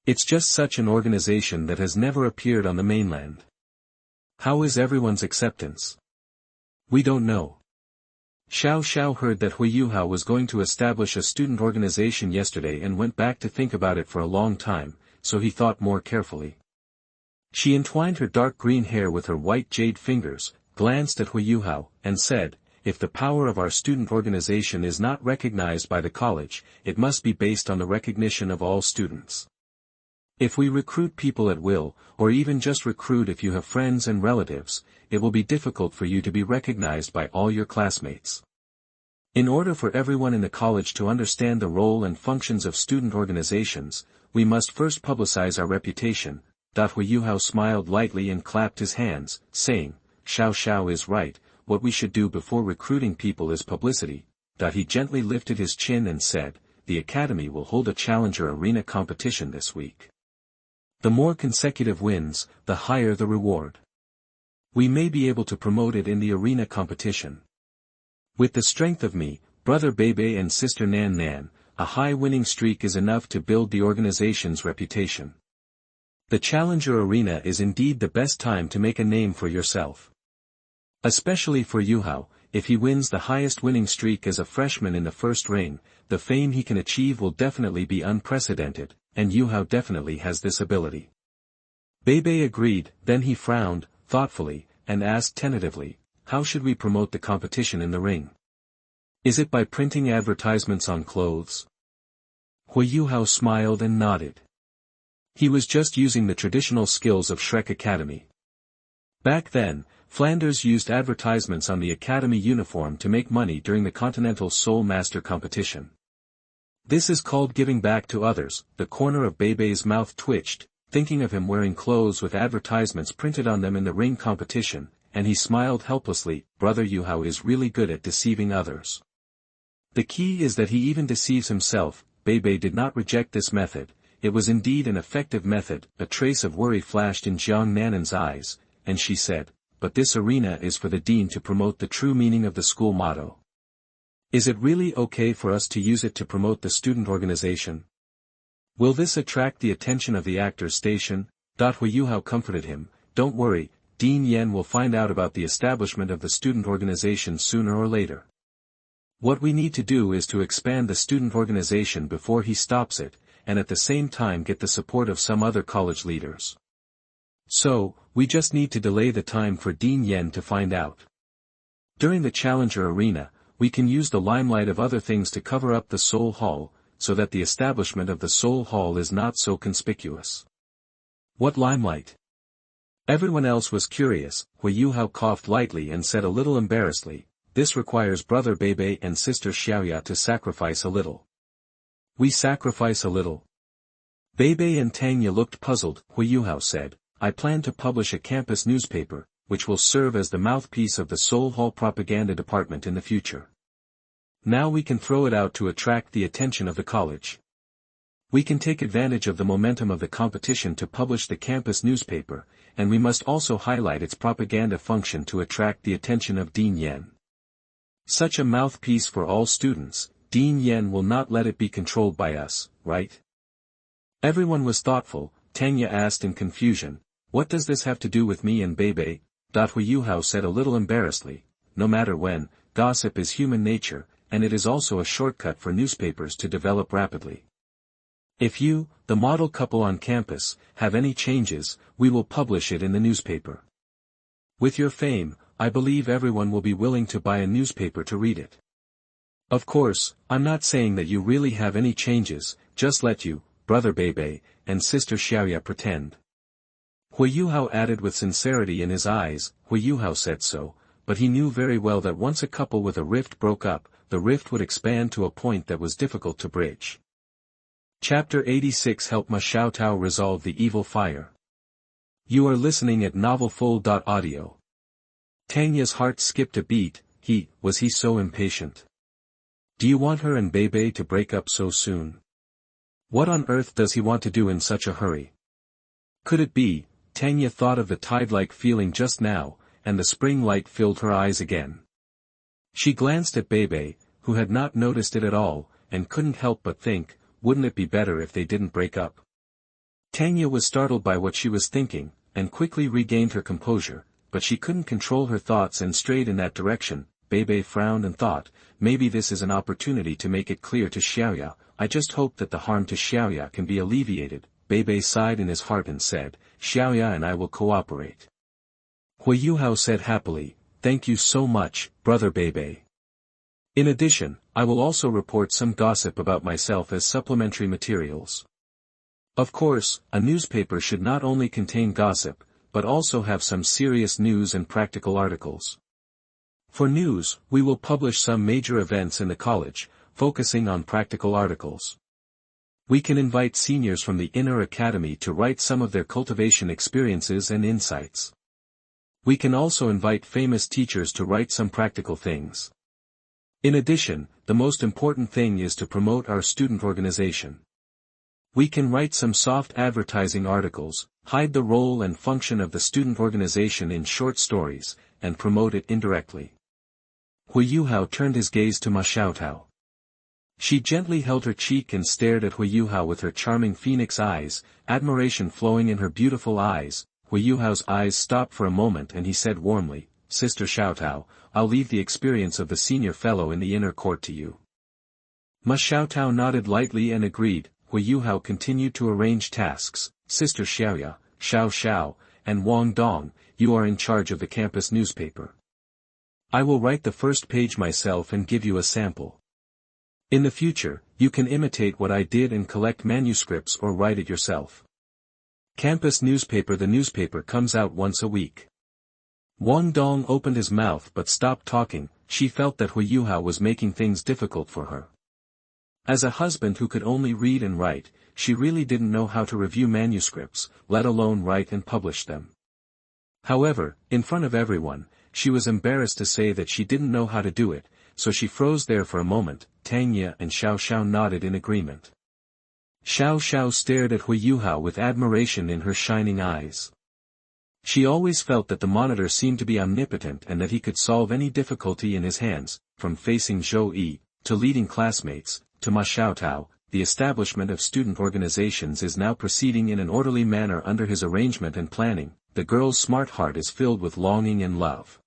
It's just such an organization that has never appeared on the mainland. How is everyone's acceptance? We don't know. Xiao Xiao heard that Huo Yuhao was going to establish a student organization yesterday and went back to think about it for a long time, so he thought more carefully. She entwined her dark green hair with her white jade fingers, glanced at Huo Yuhao, and said, if the power of our student organization is not recognized by the college, it must be based on the recognition of all students. If we recruit people at will, or even just recruit if you have friends and relatives, it will be difficult for you to be recognized by all your classmates. In order for everyone in the college to understand the role and functions of student organizations, we must first publicize our reputation. Huo Yuhao smiled lightly and clapped his hands, saying, Xiao Xiao is right, what we should do before recruiting people is publicity. He gently lifted his chin and said, the academy will hold a challenger arena competition this week. The more consecutive wins, the higher the reward. We may be able to promote it in the arena competition. With the strength of me, Brother Beibei and Sister Nannan, a high winning streak is enough to build the organization's reputation. The challenger arena is indeed the best time to make a name for yourself. Especially for Yuhao, if he wins the highest winning streak as a freshman in the first ring, the fame he can achieve will definitely be unprecedented, and Yuhao definitely has this ability. Beibei agreed, then he frowned, thoughtfully, and asked tentatively, how should we promote the competition in the ring? Is it by printing advertisements on clothes? Huo Yuhao smiled and nodded. He was just using the traditional skills of Shrek Academy. Back then, Flanders used advertisements on the academy uniform to make money during the Continental Soul Master competition. This is called giving back to others. The corner of Beibei's mouth twitched, thinking of him wearing clothes with advertisements printed on them in the ring competition, and he smiled helplessly. Brother Yuhao is really good at deceiving others. The key is that he even deceives himself. Beibei did not reject this method. It was indeed an effective method. A trace of worry flashed in Jiang Nannan's eyes, and she said, but this arena is for the dean to promote the true meaning of the school motto. Is it really okay for us to use it to promote the student organization? Will this attract the attention of the actors station? Huo Yuhao comforted him, don't worry, Dean Yen will find out about the establishment of the student organization sooner or later. What we need to do is to expand the student organization before he stops it, and at the same time get the support of some other college leaders. So, we just need to delay the time for Dean Yen to find out. During the Challenger Arena, we can use the limelight of other things to cover up the Soul Hall, so that the establishment of the Soul Hall is not so conspicuous. What limelight? Everyone else was curious. Huo Yuhao coughed lightly and said a little embarrassedly, this requires Brother Beibei and Sister Xiaoya to sacrifice a little. We sacrifice a little. Beibei and Tanya looked puzzled. Huo Yuhao said, I plan to publish a campus newspaper, which will serve as the mouthpiece of the Seoul Hall propaganda department in the future. Now we can throw it out to attract the attention of the college. We can take advantage of the momentum of the competition to publish the campus newspaper, and we must also highlight its propaganda function to attract the attention of Dean Yen. Such a mouthpiece for all students, Dean Yen will not let it be controlled by us, right? Everyone was thoughtful. Tanya asked in confusion, what does this have to do with me and Beibei? Huo Yuhao said a little embarrassedly, no matter when, gossip is human nature, and it is also a shortcut for newspapers to develop rapidly. If you, the model couple on campus, have any changes, we will publish it in the newspaper. With your fame, I believe everyone will be willing to buy a newspaper to read it. Of course, I'm not saying that you really have any changes, just let you, brother Beibei, and sister Xiaoya pretend. Huo Yuhao added with sincerity in his eyes. Huo Yuhao said so, but he knew very well that once a couple with a rift broke up, the rift would expand to a point that was difficult to bridge. Chapter 86 Help Ma Xiaotao Resolve the Evil Fire. You are listening at novelfull.audio. Tanya's heart skipped a beat. Was he so impatient? Do you want her and Beibei to break up so soon? What on earth does he want to do in such a hurry? Could it be? Tanya thought of the tide-like feeling just now, and the spring light filled her eyes again. She glanced at Beibei, who had not noticed it at all, and couldn't help but think, wouldn't it be better if they didn't break up? Tanya was startled by what she was thinking, and quickly regained her composure, but she couldn't control her thoughts and strayed in that direction. Beibei frowned and thought, maybe this is an opportunity to make it clear to Xiaoya. I just hope that the harm to Xiaoya can be alleviated. Beibei sighed in his heart and said, Xiaoya and I will cooperate. Huo Yuhao said happily, thank you so much, brother Beibei. In addition, I will also report some gossip about myself as supplementary materials. Of course, a newspaper should not only contain gossip, but also have some serious news and practical articles. For news, we will publish some major events in the college, focusing on practical articles. We can invite seniors from the inner academy to write some of their cultivation experiences and insights. We can also invite famous teachers to write some practical things. In addition, the most important thing is to promote our student organization. We can write some soft advertising articles, hide the role and function of the student organization in short stories, and promote it indirectly. Huo Yuhao turned his gaze to Ma Xiaotao. She gently held her cheek and stared at Huo Yuhao with her charming phoenix eyes, admiration flowing in her beautiful eyes. Huo Yuhao's eyes stopped for a moment and he said warmly, Sister Xiaotao, I'll leave the experience of the senior fellow in the inner court to you. Ma Xiaotao nodded lightly and agreed. Huo Yuhao continued to arrange tasks. Sister Xiaoya, Xiao Xiao, and Wang Dong, you are in charge of the campus newspaper. I will write the first page myself and give you a sample. In the future, you can imitate what I did and collect manuscripts or write it yourself. Campus newspaper. The newspaper comes out once a week. Wang Dong opened his mouth but stopped talking. She felt that Huo Yuhao was making things difficult for her. As a husband who could only read and write, she really didn't know how to review manuscripts, let alone write and publish them. However, in front of everyone, she was embarrassed to say that she didn't know how to do it, so she froze there for a moment. Tanya and Xiao Xiao nodded in agreement. Xiao Xiao stared at Huo Yuhao with admiration in her shining eyes. She always felt that the monitor seemed to be omnipotent and that he could solve any difficulty in his hands, from facing Zhou Yi, to leading classmates, to Ma Xiaotao. The establishment of student organizations is now proceeding in an orderly manner under his arrangement and planning. The girl's smart heart is filled with longing and love.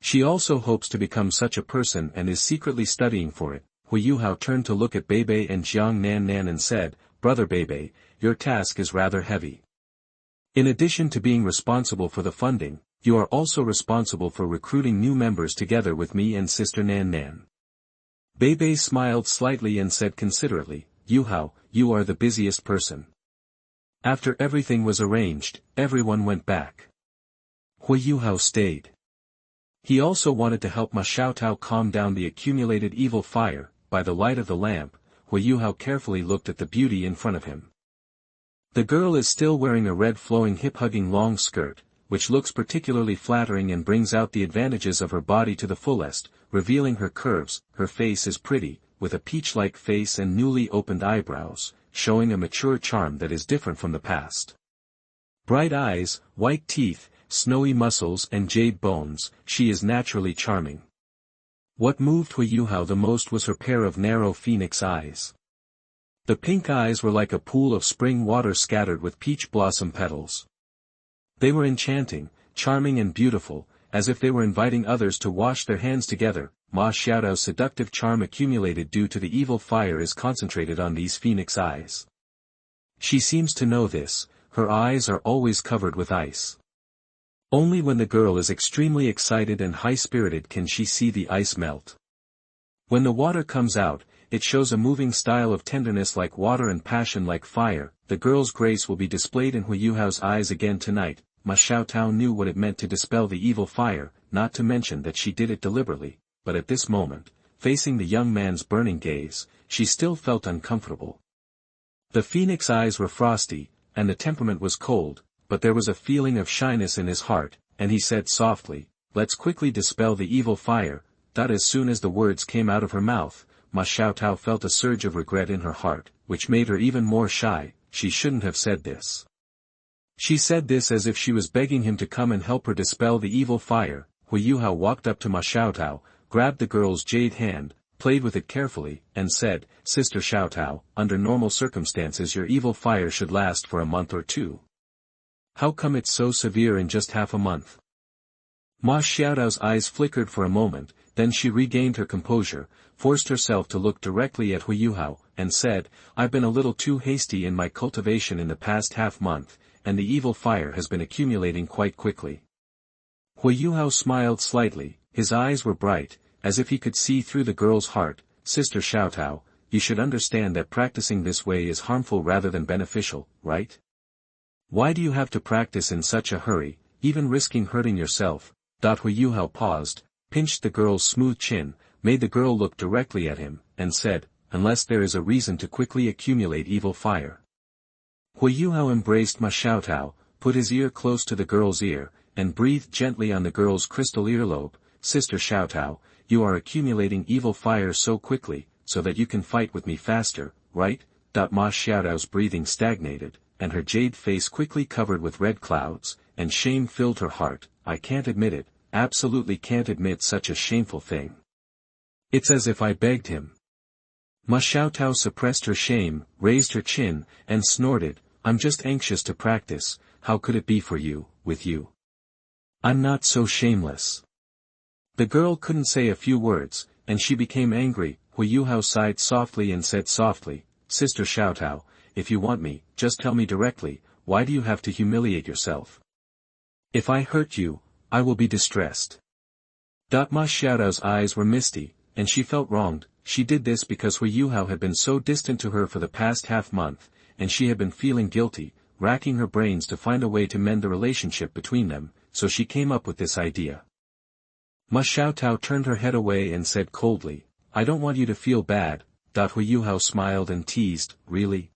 She also hopes to become such a person and is secretly studying for it. Huo Yuhao turned to look at Beibei and Jiang Nannan and said, Brother Beibei, your task is rather heavy. In addition to being responsible for the funding, you are also responsible for recruiting new members together with me and Sister Nannan. Beibei smiled slightly and said considerately, Yuhao, you are the busiest person. After everything was arranged, everyone went back. Huo Yuhao stayed. He also wanted to help Ma Xiaotao calm down the accumulated evil fire. By the light of the lamp, Huo Yuhao carefully looked at the beauty in front of him. The girl is still wearing a red flowing hip-hugging long skirt, which looks particularly flattering and brings out the advantages of her body to the fullest, revealing her curves. Her face is pretty, with a peach-like face and newly opened eyebrows, showing a mature charm that is different from the past. Bright eyes, white teeth, snowy muscles and jade bones, she is naturally charming. What moved Huo Yuhao the most was her pair of narrow phoenix eyes. The pink eyes were like a pool of spring water scattered with peach blossom petals. They were enchanting, charming and beautiful, as if they were inviting others to wash their hands together. Ma Xiaotao's seductive charm accumulated due to the evil fire is concentrated on these phoenix eyes. She seems to know this, her eyes are always covered with ice. Only when the girl is extremely excited and high-spirited can she see the ice melt. When the water comes out, it shows a moving style of tenderness like water and passion like fire. The girl's grace will be displayed in Huo Yuhao's eyes again tonight. Ma Xiaotao knew what it meant to dispel the evil fire, not to mention that she did it deliberately, but at this moment, facing the young man's burning gaze, she still felt uncomfortable. The phoenix eyes were frosty, and the temperament was cold, but there was a feeling of shyness in his heart, and he said softly, "Let's quickly dispel the evil fire." As soon as the words came out of her mouth, Ma Xiaotao felt a surge of regret in her heart, which made her even more shy. She shouldn't have said this. She said this as if she was begging him to come and help her dispel the evil fire. Huo Yuhao walked up to Ma Xiaotao, grabbed the girl's jade hand, played with it carefully, and said, "Sister Xiaotao, under normal circumstances your evil fire should last for a month or two. How come it's so severe in just half a month?" Ma Xiaotao's eyes flickered for a moment, then she regained her composure, forced herself to look directly at Huo Yuhao, and said, "I've been a little too hasty in my cultivation in the past half-month, and the evil fire has been accumulating quite quickly." Huo Yuhao smiled slightly, his eyes were bright, as if he could see through the girl's heart. "Sister Xiaotao, you should understand that practicing this way is harmful rather than beneficial, right? Why do you have to practice in such a hurry, even risking hurting yourself?" Huo Yuhao paused, pinched the girl's smooth chin, made the girl look directly at him, and said, "Unless there is a reason to quickly accumulate evil fire." Huo Yuhao embraced Ma Xiaotao, put his ear close to the girl's ear, and breathed gently on the girl's crystal earlobe. "Sister Xiaotao, you are accumulating evil fire so quickly, so that you can fight with me faster, right?" Ma Xiaotao's breathing stagnated, and her jade face quickly covered with red clouds, and shame filled her heart. "I can't admit it, absolutely can't admit such a shameful thing. It's as if I begged him." Ma Xiaotao suppressed her shame, raised her chin, and snorted, "I'm just anxious to practice. How could it be for you, with you? I'm not so shameless." The girl couldn't say a few words, and she became angry. Huo Yuhao sighed softly and said softly, "Sister Xiaotao, if you want me, just tell me directly, why do you have to humiliate yourself? If I hurt you, I will be distressed." Ma Xiaotao's eyes were misty, and she felt wronged. She did this because Huo Yuhao had been so distant to her for the past half-month, and she had been feeling guilty, racking her brains to find a way to mend the relationship between them, so she came up with this idea. Ma Xiaotao turned her head away and said coldly, "I don't want you to feel bad." Huo Yuhao smiled and teased, "Really?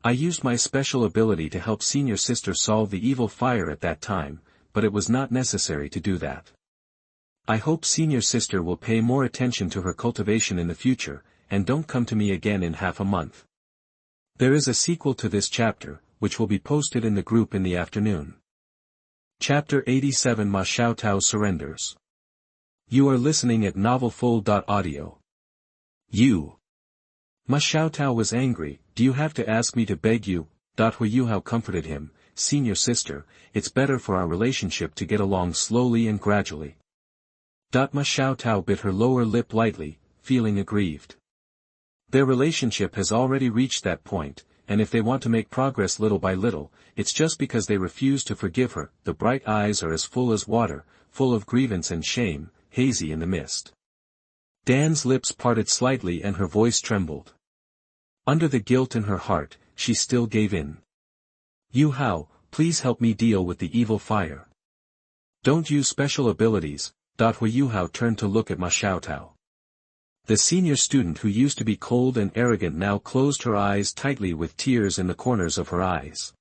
I used my special ability to help senior sister solve the evil fire at that time, but it was not necessary to do that. I hope senior sister will pay more attention to her cultivation in the future, and don't come to me again in half a month." There is a sequel to this chapter, which will be posted in the group in the afternoon. Chapter 87 Ma Xiaotao surrenders. You are listening at novelfull.audio. You. Ma Xiaotao was angry. "Do you have to ask me to beg you?" Huo Yuhao comforted him, "Senior sister, it's better for our relationship to get along slowly and gradually." Ma Xiaotao bit her lower lip lightly, feeling aggrieved. Their relationship has already reached that point, and if they want to make progress little by little, it's just because they refuse to forgive her. The bright eyes are as full as water, full of grievance and shame, hazy in the mist. Dan's lips parted slightly and her voice trembled. Under the guilt in her heart, she still gave in. "Yuhao, please help me deal with the evil fire. Don't use special abilities." Huo Yuhao turned to look at Ma Xiaotao. The senior student who used to be cold and arrogant now closed her eyes tightly with tears in the corners of her eyes.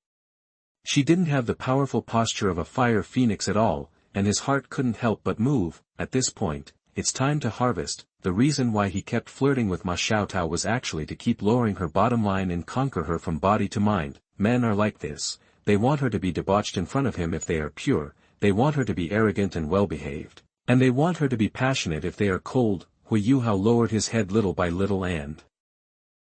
She didn't have the powerful posture of a fire phoenix at all, and his heart couldn't help but move. At this point, it's time to harvest. The reason why he kept flirting with Ma Xiaotao was actually to keep lowering her bottom line and conquer her from body to mind. Men are like this. They want her to be debauched in front of him if they are pure, they want her to be arrogant and well-behaved, and they want her to be passionate if they are cold. Huo Yuhao lowered his head little by little and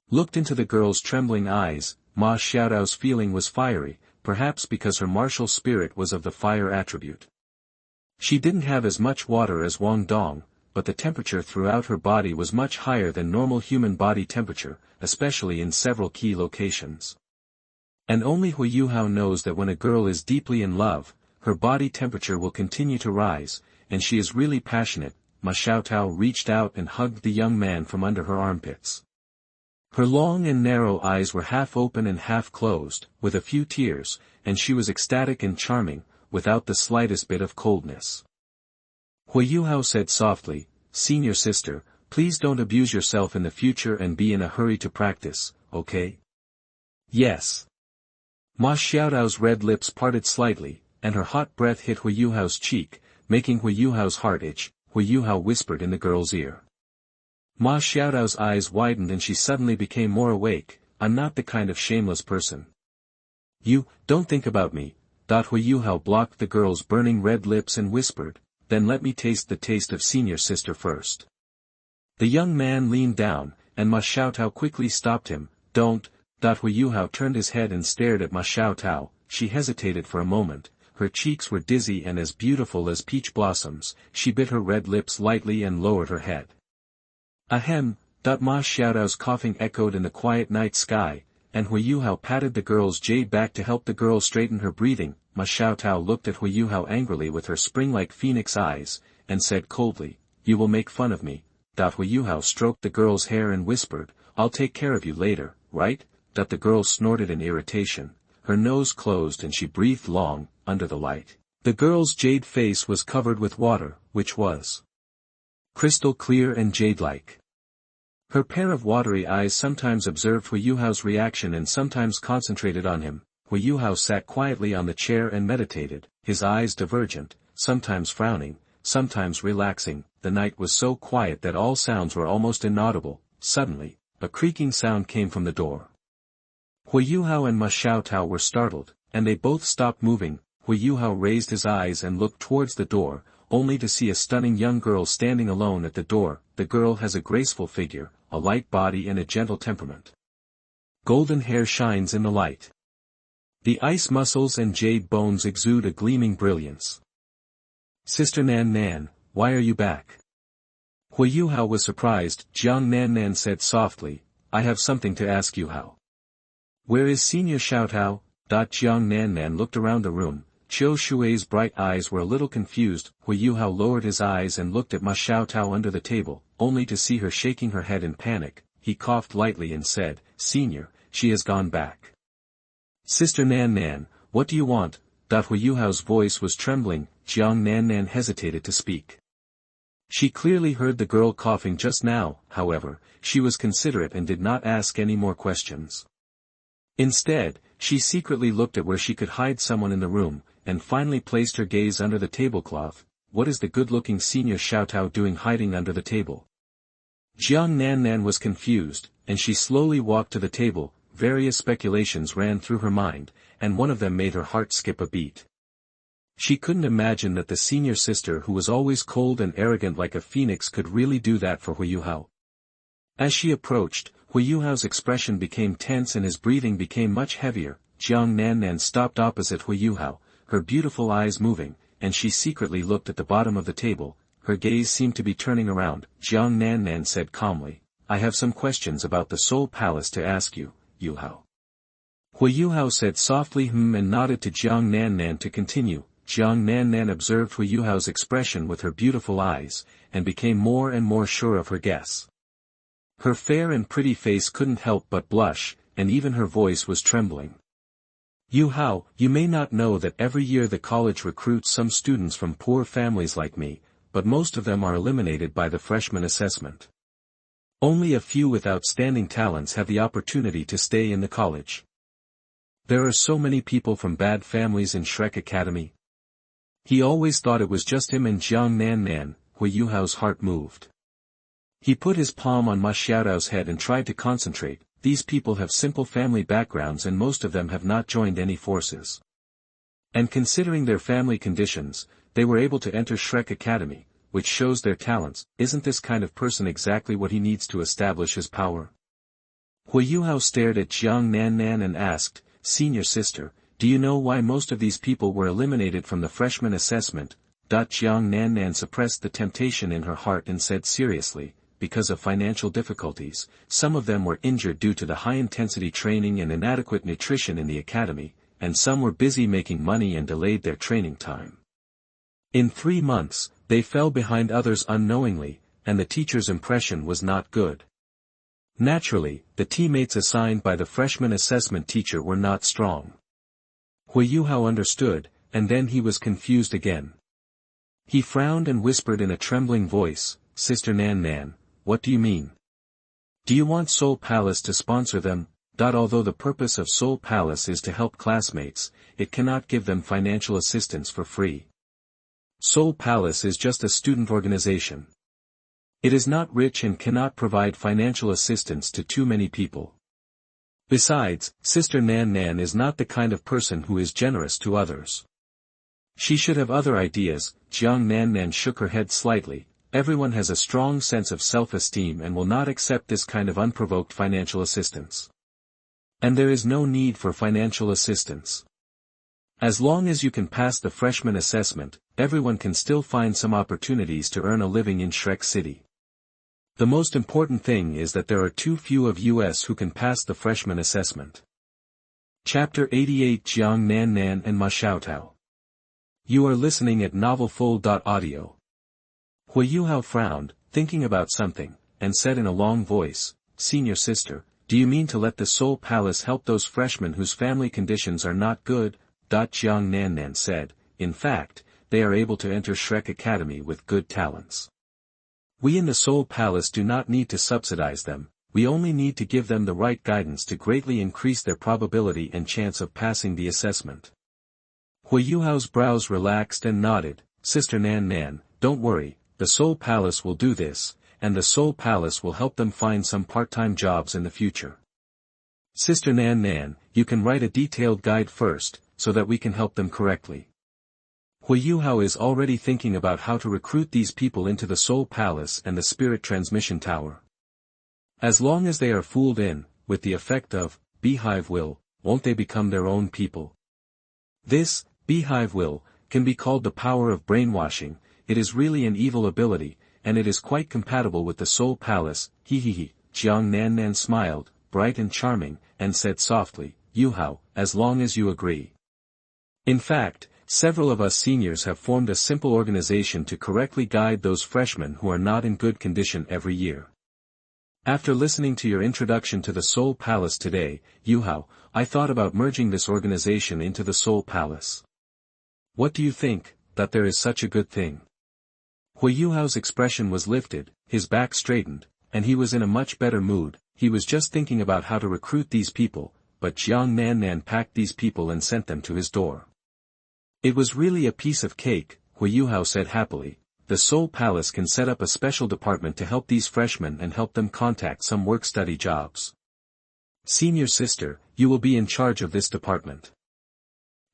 looked into the girl's trembling eyes. Ma Xiaotao's feeling was fiery, perhaps because her martial spirit was of the fire attribute. She didn't have as much water as Wang Dong, but the temperature throughout her body was much higher than normal human body temperature, especially in several key locations. And only Huo Yuhao knows that when a girl is deeply in love, her body temperature will continue to rise, and she is really passionate. Ma Xiaotao reached out and hugged the young man from under her armpits. Her long and narrow eyes were half open and half closed, with a few tears, and she was ecstatic and charming, without the slightest bit of coldness. Huo Yuhao said softly, "Senior sister, please don't abuse yourself in the future and be in a hurry to practice, okay?" "Yes." Ma Xiaotao's red lips parted slightly, and her hot breath hit Huo Yuhao's cheek, making Huo Yuhao's heart itch. Huo Yuhao whispered in the girl's ear. Ma Xiaotao's eyes widened and she suddenly became more awake. "I'm not the kind of shameless person." "You, don't think about me." Huo Yuhao blocked the girl's burning red lips and whispered, "Then let me taste the taste of senior sister first." The young man leaned down, and Ma Xiaotao quickly stopped him. "Don't." Huo Yuhao turned his head and stared at Ma Xiaotao. She hesitated for a moment. Her cheeks were dizzy and as beautiful as peach blossoms. She bit her red lips lightly and lowered her head. "Ahem." Ma Xiaotao's coughing echoed in the quiet night sky, and Huo Yuhao patted the girl's jade back to help the girl straighten her breathing. Ma Xiaotao looked at Huo Yuhao angrily with her spring-like phoenix eyes, and said coldly, "You will make fun of me." Huo Yuhao stroked the girl's hair and whispered, "I'll take care of you later, right?" The girl snorted in irritation. Her nose closed and she breathed long. Under the light, the girl's jade face was covered with water, which was crystal clear and jade-like. Her pair of watery eyes sometimes observed Huo Yuhao's reaction and sometimes concentrated on him. Huo Yuhao sat quietly on the chair and meditated, his eyes divergent, sometimes frowning, sometimes relaxing. The night was so quiet that all sounds were almost inaudible. Suddenly, a creaking sound came from the door. Huo Yuhao and Ma Xiaotao were startled, and they both stopped moving. Huo Yuhao raised his eyes and looked towards the door, only to see a stunning young girl standing alone at the door. The girl has a graceful figure, a light body and a gentle temperament. Golden hair shines in the light. The ice muscles and jade bones exude a gleaming brilliance. "Sister Nannan, why are you back?" Huo Yuhao was surprised. Jiang Nannan said softly, "I have something to ask Yuhao." "Where is Senior Xiaotao?" Jiang Nannan looked around the room. Qiu Shui's bright eyes were a little confused. Huo Yuhao lowered his eyes and looked at Ma Xiaotao under the table, only to see her shaking her head in panic. He coughed lightly and said, "Senior, she has gone back." "Sister Nannan, what do you want?" Huo Yuhao's voice was trembling. Jiang Nannan hesitated to speak. She clearly heard the girl coughing just now. However, she was considerate and did not ask any more questions. Instead, she secretly looked at where she could hide someone in the room, and finally placed her gaze under the tablecloth. "What is the good-looking Senior Xiaotao doing hiding under the table?" Jiang Nannan was confused, and she slowly walked to the table. Various speculations ran through her mind, and one of them made her heart skip a beat. She couldn't imagine that the senior sister who was always cold and arrogant like a phoenix could really do that for Huo Yuhao. As she approached, Huo Yuhao's expression became tense and his breathing became much heavier. Jiang Nannan stopped opposite Huo Yuhao, her beautiful eyes moving, and she secretly looked at the bottom of the table. Her gaze seemed to be turning around. Jiang Nannan said calmly, "I have some questions about the Soul Palace to ask you, Yuhao." Huo Yuhao said softly and nodded to Jiang Nannan to continue. Jiang Nannan observed Huo Yuhao's expression with her beautiful eyes, and became more and more sure of her guess. Her fair and pretty face couldn't help but blush, and even her voice was trembling. "Yuhao, you may not know that every year the college recruits some students from poor families like me, but most of them are eliminated by the freshman assessment. Only a few with outstanding talents have the opportunity to stay in the college. There are so many people from bad families in Shrek Academy. He always thought it was just him and Jiang Nannan. Huo Yuhao's heart moved. He put his palm on Ma Xiaotao's head and tried to concentrate. These people have simple family backgrounds and most of them have not joined any forces. And considering their family conditions, they were able to enter Shrek Academy, which shows their talents. Isn't this kind of person exactly what he needs to establish his power? Huo Yuhao stared at Jiang Nannan and asked, "Senior sister, do you know why most of these people were eliminated from the freshman assessment?" Jiang Nannan suppressed the temptation in her heart and said seriously, "Because of financial difficulties. Some of them were injured due to the high-intensity training and inadequate nutrition in the academy, and some were busy making money and delayed their training time. In 3 months, they fell behind others unknowingly, and the teacher's impression was not good. Naturally, the teammates assigned by the freshman assessment teacher were not strong." Huo Yuhao understood, and then he was confused again. He frowned and whispered in a trembling voice, "Sister Nannan, what do you mean? Do you want Seoul Palace to sponsor them?" Although the purpose of Seoul Palace is to help classmates, it cannot give them financial assistance for free. Seoul Palace is just a student organization. It is not rich and cannot provide financial assistance to too many people. Besides, Sister Nannan is not the kind of person who is generous to others. She should have other ideas. Jiang Nannan shook her head slightly. Everyone has a strong sense of self-esteem and will not accept this kind of unprovoked financial assistance. And there is no need for financial assistance. As long as you can pass the freshman assessment, everyone can still find some opportunities to earn a living in Shrek City. The most important thing is that there are too few of us who can pass the freshman assessment. Chapter 88 Jiang Nannan and Ma Xiaotao. You are listening at novelfull.audio. Huo Yuhao frowned, thinking about something, and said in a long voice, "Senior sister, do you mean to let the Seoul Palace help those freshmen whose family conditions are not good?" Jiang Nannan said, "In fact, they are able to enter Shrek Academy with good talents. We in the Seoul Palace do not need to subsidize them, we only need to give them the right guidance to greatly increase their probability and chance of passing the assessment." Huo Yuhao's brows relaxed and nodded, "Sister Nannan, don't worry, the Seoul Palace will do this, and the Seoul Palace will help them find some part-time jobs in the future. Sister Nannan, you can write a detailed guide first, so that we can help them correctly." Huo Yuhao is already thinking about how to recruit these people into the Seoul Palace and the Spirit Transmission Tower. As long as they are fooled in, with the effect of beehive will, won't they become their own people? This, beehive will, can be called the power of brainwashing. It is really an evil ability, and it is quite compatible with the Seoul Palace. Jiang Nannan smiled, bright and charming, and said softly, "Yuhao, as long as you agree. In fact, several of us seniors have formed a simple organization to correctly guide those freshmen who are not in good condition every year. After listening to your introduction to the Seoul Palace today, Yuhao, I thought about merging this organization into the Seoul Palace. What do you think, that there is such a good thing?" Huo Yuhao's expression was lifted, his back straightened, and he was in a much better mood. He was just thinking about how to recruit these people, but Jiang Nannan packed these people and sent them to his door. It was really a piece of cake, Huo Yuhao said happily. The Seoul Palace can set up a special department to help these freshmen and help them contact some work-study jobs. Senior sister, you will be in charge of this department.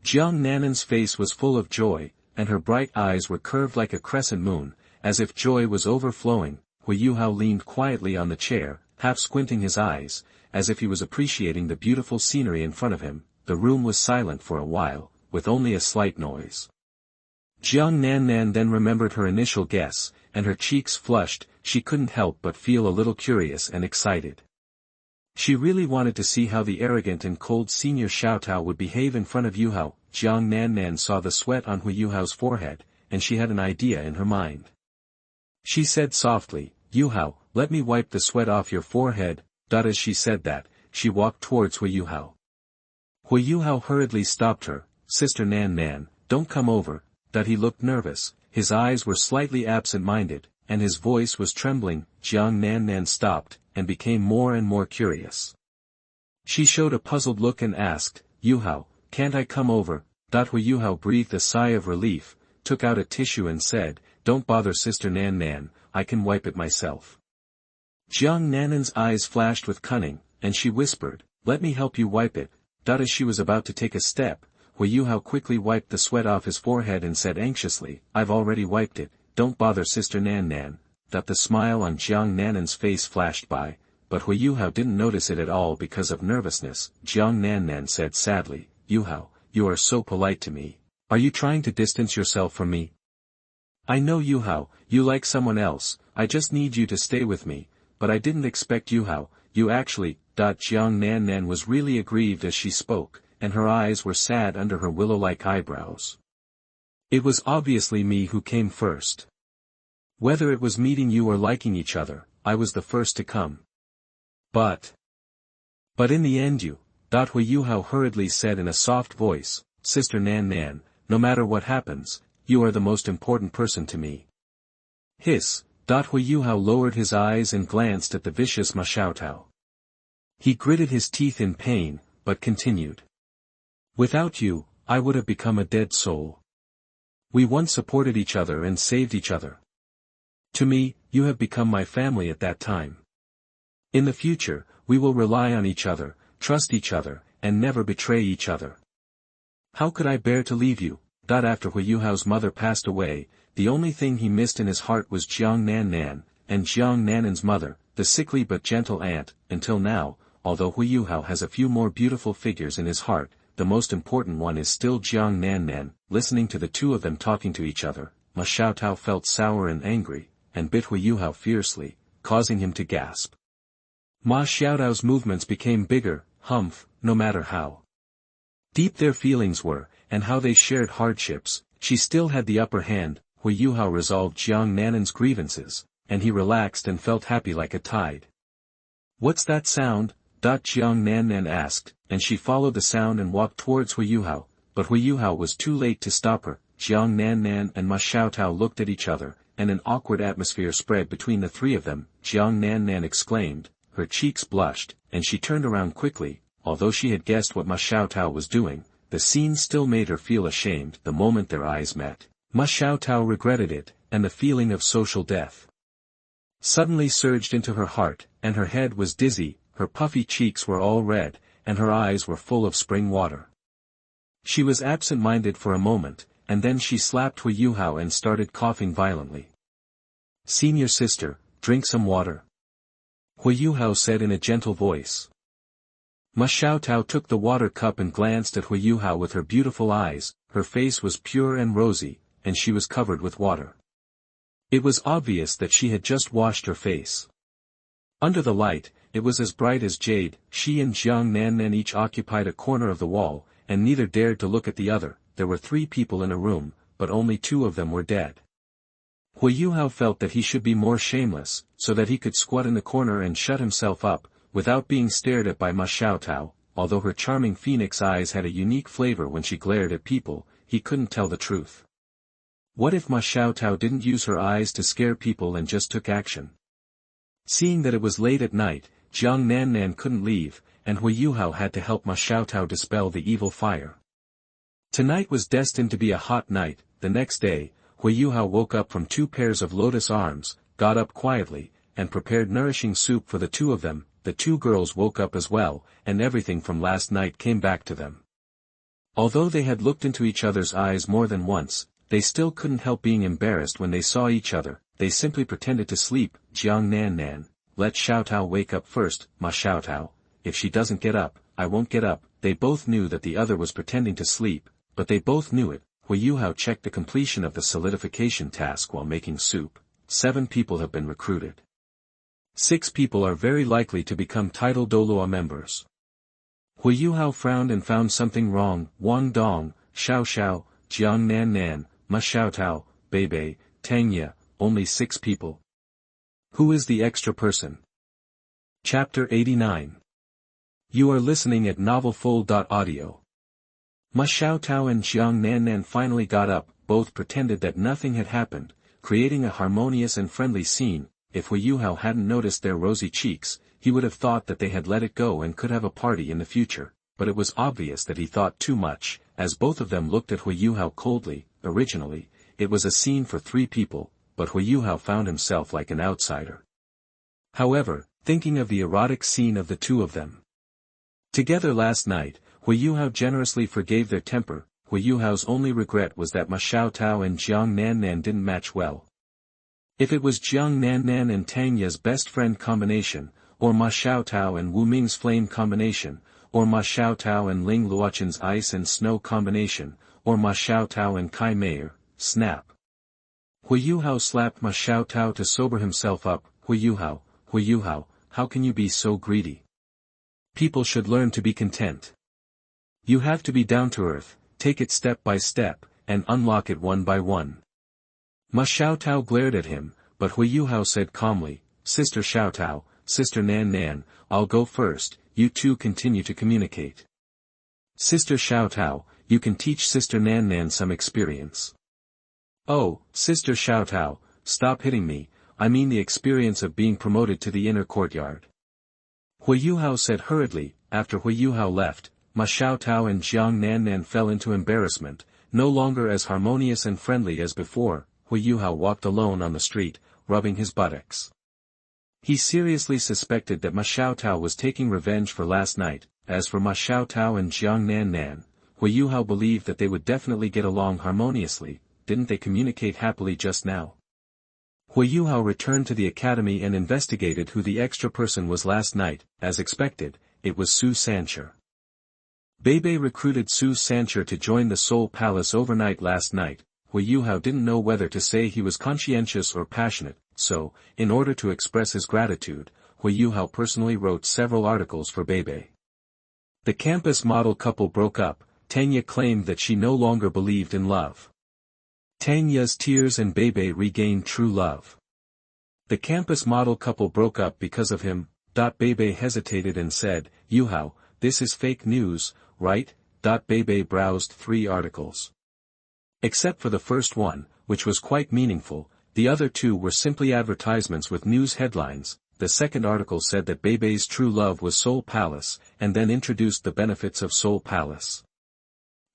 Jiang Nannan's face was full of joy, and her bright eyes were curved like a crescent moon, as if joy was overflowing. Huo Yuhao leaned quietly on the chair, half squinting his eyes, as if he was appreciating the beautiful scenery in front of him. The room was silent for a while, with only a slight noise. Jiang Nannan then remembered her initial guess, and her cheeks flushed. She couldn't help but feel a little curious and excited. She really wanted to see how the arrogant and cold Senior Xiaotao would behave in front of Yuhao. Jiang Nannan saw the sweat on Huo Yuhao's forehead, and she had an idea in her mind. She said softly, "Yuhao, let me wipe the sweat off your forehead." As she said that, she walked towards Huo Yuhao. Huo Yuhao hurriedly stopped her. "Sister Nannan, don't come over." He looked nervous, his eyes were slightly absent-minded, and his voice was trembling. Jiang Nannan stopped, and became more and more curious. She showed a puzzled look and asked, Yuhao, can't I come over? Huo Yuhao breathed a sigh of relief, took out a tissue and said, don't bother Sister Nannan, I can wipe it myself. Jiang Nannan's eyes flashed with cunning, and she whispered, let me help you wipe it. As she was about to take a step, Huo Yuhao quickly wiped the sweat off his forehead and said anxiously, I've already wiped it, don't bother Sister Nannan. The smile on Jiang Nannan's face flashed by, but Huo Yuhao didn't notice it at all because of nervousness. Jiang Nannan said sadly, Yuhao, you are so polite to me. Are you trying to distance yourself from me? I know Yuhao, you like someone else, I just need you to stay with me, but I didn't expect Yuhao, you actually. Jiang Nannan was really aggrieved as she spoke, and her eyes were sad under her willow-like eyebrows. It was obviously me who came first. Whether it was meeting you or liking each other, I was the first to come. But in the end Huo Yuhao hurriedly said in a soft voice, Sister Nannan, no matter what happens, you are the most important person to me. Hiss. Huo Yuhao lowered his eyes and glanced at the vicious Ma Xiaotao. He gritted his teeth in pain, but continued. Without you, I would have become a dead soul. We once supported each other and saved each other. To me, you have become my family at that time. In the future, we will rely on each other, trust each other, and never betray each other. How could I bear to leave you? After Huo Yuhao's mother passed away, the only thing he missed in his heart was Jiang Nannan, and Jiang Nannan's mother, the sickly but gentle aunt. Until now, although Huo Yuhao has a few more beautiful figures in his heart, the most important one is still Jiang Nannan. Listening to the two of them talking to each other, Ma Xiaotao felt sour and angry, and bit Huo Yuhao fiercely, causing him to gasp. Ma Xiaotao's movements became bigger. No matter how deep their feelings were, and how they shared hardships, she still had the upper hand. Huo Yuhao resolved Jiang Nannan's grievances, and he relaxed and felt happy like a tide. What's that sound? Jiang Nannan asked, and she followed the sound and walked towards Huo Yuhao, but Huo Yuhao was too late to stop her. Jiang Nannan and Ma Xiaotao looked at each other, and an awkward atmosphere spread between the three of them. Jiang Nannan exclaimed, her cheeks blushed, and she turned around quickly. Although she had guessed what Ma Xiaotao was doing, the scene still made her feel ashamed. The moment their eyes met, Ma Xiaotao regretted it, and the feeling of social death suddenly surged into her heart, and her head was dizzy, her puffy cheeks were all red, and her eyes were full of spring water. She was absent-minded for a moment, and then she slapped Huo Yuhao and started coughing violently. Senior sister, drink some water, Huo Yuhao said in a gentle voice. Ma Xiaotao took the water cup and glanced at Huo Yuhao with her beautiful eyes. Her face was pure and rosy, and she was covered with water. It was obvious that she had just washed her face. Under the light, it was as bright as jade. She and Jiang Nannan each occupied a corner of the wall, and neither dared to look at the other. There were 3 people in a room, but only 2 of them were dead. Huo Yuhao felt that he should be more shameless, so that he could squat in the corner and shut himself up, without being stared at by Ma Xiaotao. Although her charming phoenix eyes had a unique flavor when she glared at people, he couldn't tell the truth. What if Ma Xiaotao didn't use her eyes to scare people and just took action? Seeing that it was late at night, Jiang Nannan couldn't leave, and Huo Yuhao had to help Ma Xiaotao dispel the evil fire. Tonight was destined to be a hot night. The next day, Huo Yuhao woke up from 2 pairs of lotus arms, got up quietly, and prepared nourishing soup for the 2 of them. The 2 girls woke up as well, and everything from last night came back to them. Although they had looked into each other's eyes more than once, they still couldn't help being embarrassed when they saw each other. They simply pretended to sleep. Jiang Nannan, let Xiaotao wake up first. Ma Xiaotao, if she doesn't get up, I won't get up. They both knew that the other was pretending to sleep, but they both knew it. Huo Yuhao checked the completion of the solidification task while making soup. 7 people have been recruited. 6 people are very likely to become title Douluo members. Huo Yuhao frowned and found something wrong. Wang Dong, Xiao Xiao, Jiang Nannan, Ma Xiaotao, Beibei, Tangya, only 6 people. Who is the extra person? Chapter 89. You are listening at novelfull.audio. Ma Xiaotao and Jiang Nannan finally got up. Both pretended that nothing had happened. creating a harmonious and friendly scene. If Huo Yuhao hadn't noticed their rosy cheeks, he would have thought that they had let it go and could have a party in the future, but it was obvious that he thought too much, as both of them looked at Huo Yuhao coldly. Originally, it was a scene for 3 people, but Huo Yuhao found himself like an outsider. However, thinking of the erotic scene of the 2 of them together last night, Huo Yuhao generously forgave their temper. Huo Yuhao's only regret was that Ma Xiaotao and Jiang Nannan didn't match well. If it was Jiang Nannan and Tang Ye's best friend combination, or Ma Xiaotao and Wu Ming's flame combination, or Ma Xiaotao and Ling Luoqin's ice and snow combination, or Ma Xiaotao and Kai Meier, snap. Huo Yuhao slapped Ma Xiaotao to sober himself up. Huo Yuhao, how can you be so greedy? People should learn to be content. You have to be down to earth, take it step by step, and unlock it one by one. Ma Xiaotao glared at him, but Huo Yuhao said calmly, Sister Xiaotao, Sister Nannan, I'll go first, you 2 continue to communicate. Sister Xiaotao, you can teach Sister Nannan some experience. Oh, Sister Xiaotao, stop hitting me, I mean the experience of being promoted to the inner courtyard. Huo Yuhao said hurriedly. After Huo Yuhao left, Ma Xiaotao and Jiang Nannan fell into embarrassment, no longer as harmonious and friendly as before. Huo Yuhao walked alone on the street, rubbing his buttocks. He seriously suspected that Ma Xiaotao was taking revenge for last night. As for Ma Xiaotao and Jiang Nannan, Huo Yuhao believed that they would definitely get along harmoniously. Didn't they communicate happily just now? Huo Yuhao returned to the academy and investigated who the extra person was last night. As expected, it was Su Sancher. Bebe recruited Su Sancher to join the Soul Palace overnight last night. Huo Yuhao didn't know whether to say he was conscientious or passionate, so, in order to express his gratitude, Huo Yuhao personally wrote several articles for Bebe. The campus model couple broke up. Tanya claimed that she no longer believed in love. Tanya's tears and Bebe regained true love. The campus model couple broke up because of him. Bebe hesitated and said, Yuhao, this is fake news, right? Bebe browsed 3 articles. Except for the first one, which was quite meaningful, the other 2 were simply advertisements with news headlines. The second article said that Bebe's true love was Soul Palace, and then introduced the benefits of Soul Palace.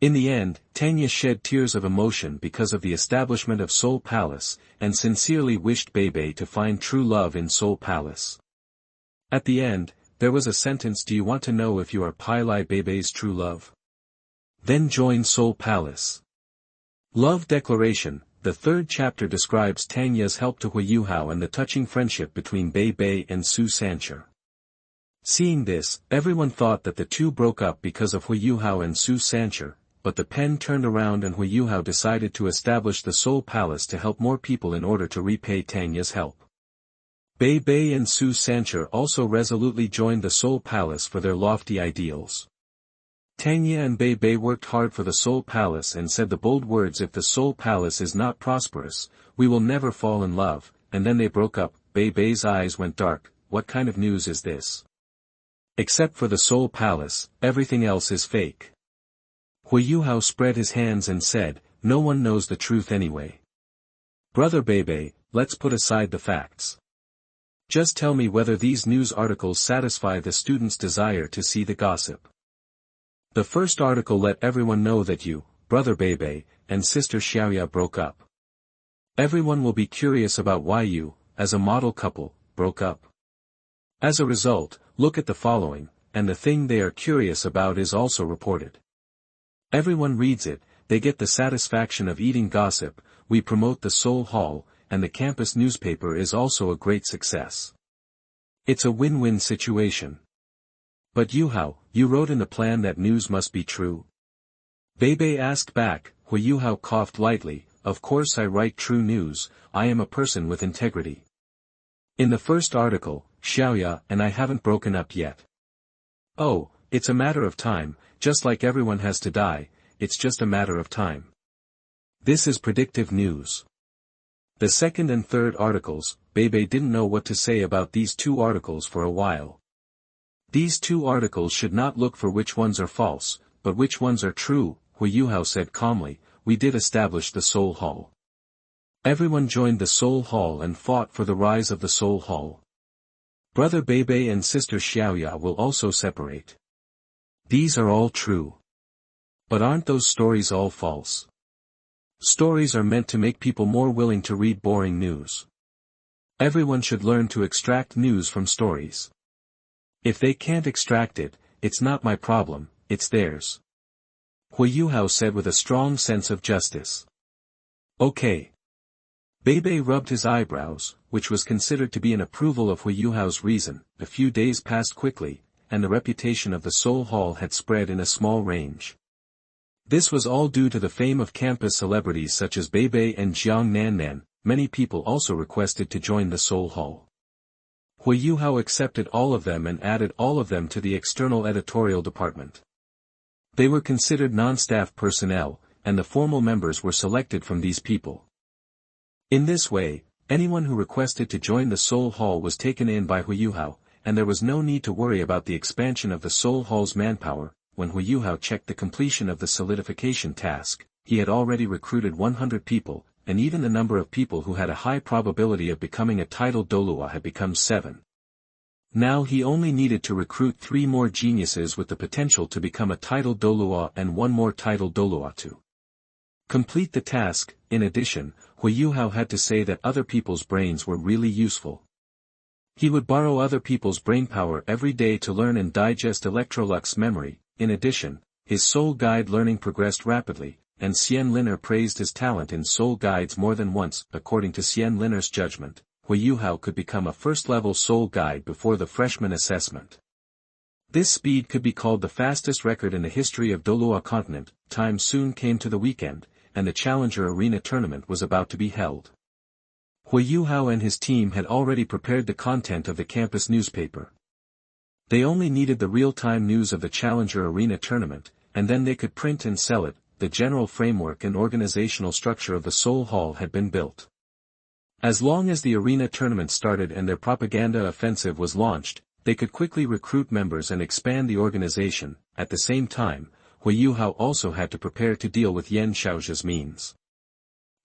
In the end, Tanya shed tears of emotion because of the establishment of Soul Palace, and sincerely wished Bebe to find true love in Soul Palace. At the end, there was a sentence: Do you want to know if you are Pai Lai Bebe's true love? Then join Soul Palace. Love Declaration. The 3rd chapter describes Tanya's help to Huo Yuhao and the touching friendship between Bebe and Su Sancher. Seeing this, everyone thought that the 2 broke up because of Huo Yuhao and Su Sancher, but the pen turned around and Huo Yuhao decided to establish the Soul Palace to help more people in order to repay Tanya's help. Bebe and Su Sancher also resolutely joined the Soul Palace for their lofty ideals. Tanya and Bebe worked hard for the Soul Palace and said the bold words, if the Soul Palace is not prosperous, we will never fall in love, and then they broke up. Bebe's eyes went dark. What kind of news is this? Except for the Soul Palace, everything else is fake. Huo Yuhao spread his hands and said, no one knows the truth anyway. Brother Bebe, let's put aside the facts. Just tell me whether these news articles satisfy the students' desire to see the gossip. The first article let everyone know that you, Brother Bebe, and Sister Xiaoya broke up. Everyone will be curious about why you, as a model couple, broke up. As a result, look at the following, and the thing they are curious about is also reported. Everyone reads it, they get the satisfaction of eating gossip. We promote the Soul Hall, and the campus newspaper is also a great success. It's a win-win situation. But Yuhao, you wrote in the plan that news must be true? Bebe asked back. Huo Yuhao coughed lightly. Of course I write true news, I am a person with integrity. In the first article, Xiaoya and I haven't broken up yet. Oh, it's a matter of time, just like everyone has to die, it's just a matter of time. This is predictive news. The second and third articles, Bebe didn't know what to say about these 2 articles for a while. These 2 articles should not look for which ones are false, but which ones are true. Huo Yuhao said calmly, we did establish the Soul Hall. Everyone joined the Soul Hall and fought for the rise of the Soul Hall. Brother Beibei and sister Xiaoya will also separate. These are all true. But aren't those stories all false? Stories are meant to make people more willing to read boring news. Everyone should learn to extract news from stories. If they can't extract it, it's not my problem, it's theirs. Huo Yuhao said with a strong sense of justice. Okay. Beibei rubbed his eyebrows, which was considered to be an approval of Huo Yuhao's reason. A few days passed quickly, and the reputation of the Soul Hall had spread in a small range. This was all due to the fame of campus celebrities such as Beibei and Jiang Nannan. Many people also requested to join the Soul Hall. Huo Yuhao accepted all of them and added all of them to the external editorial department. They were considered non-staff personnel, and the formal members were selected from these people. In this way, anyone who requested to join the Soul Hall was taken in by Huo Yuhao, and there was no need to worry about the expansion of the Soul Hall's manpower. When Huo Yuhao checked the completion of the solidification task, he had already recruited 100 people, and even the number of people who had a high probability of becoming a titled Douluo had become 7. Now he only needed to recruit 3 more geniuses with the potential to become a titled Douluo and 1 more titled Douluo to complete the task. In addition, Huo Yuhao had to say that other people's brains were really useful. He would borrow other people's brainpower every day to learn and digest Electrolux memory. In addition, his Soul Guide learning progressed rapidly, and Xian Liner praised his talent in Soul Guides more than once. According to Xian Liner's judgment, Huo Yuhao could become a first-level Soul Guide before the freshman assessment. This speed could be called the fastest record in the history of Douluo continent. Time soon came to the weekend, and the Challenger Arena tournament was about to be held. Huo Yuhao and his team had already prepared the content of the campus newspaper. They only needed the real-time news of the Challenger Arena tournament, and then they could print and sell it. The general framework and organizational structure of the Soul Hall had been built. As long as the arena tournament started and their propaganda offensive was launched, they could quickly recruit members and expand the organization. At the same time, Huo Yuhao also had to prepare to deal with Yan Xiaozhe's means.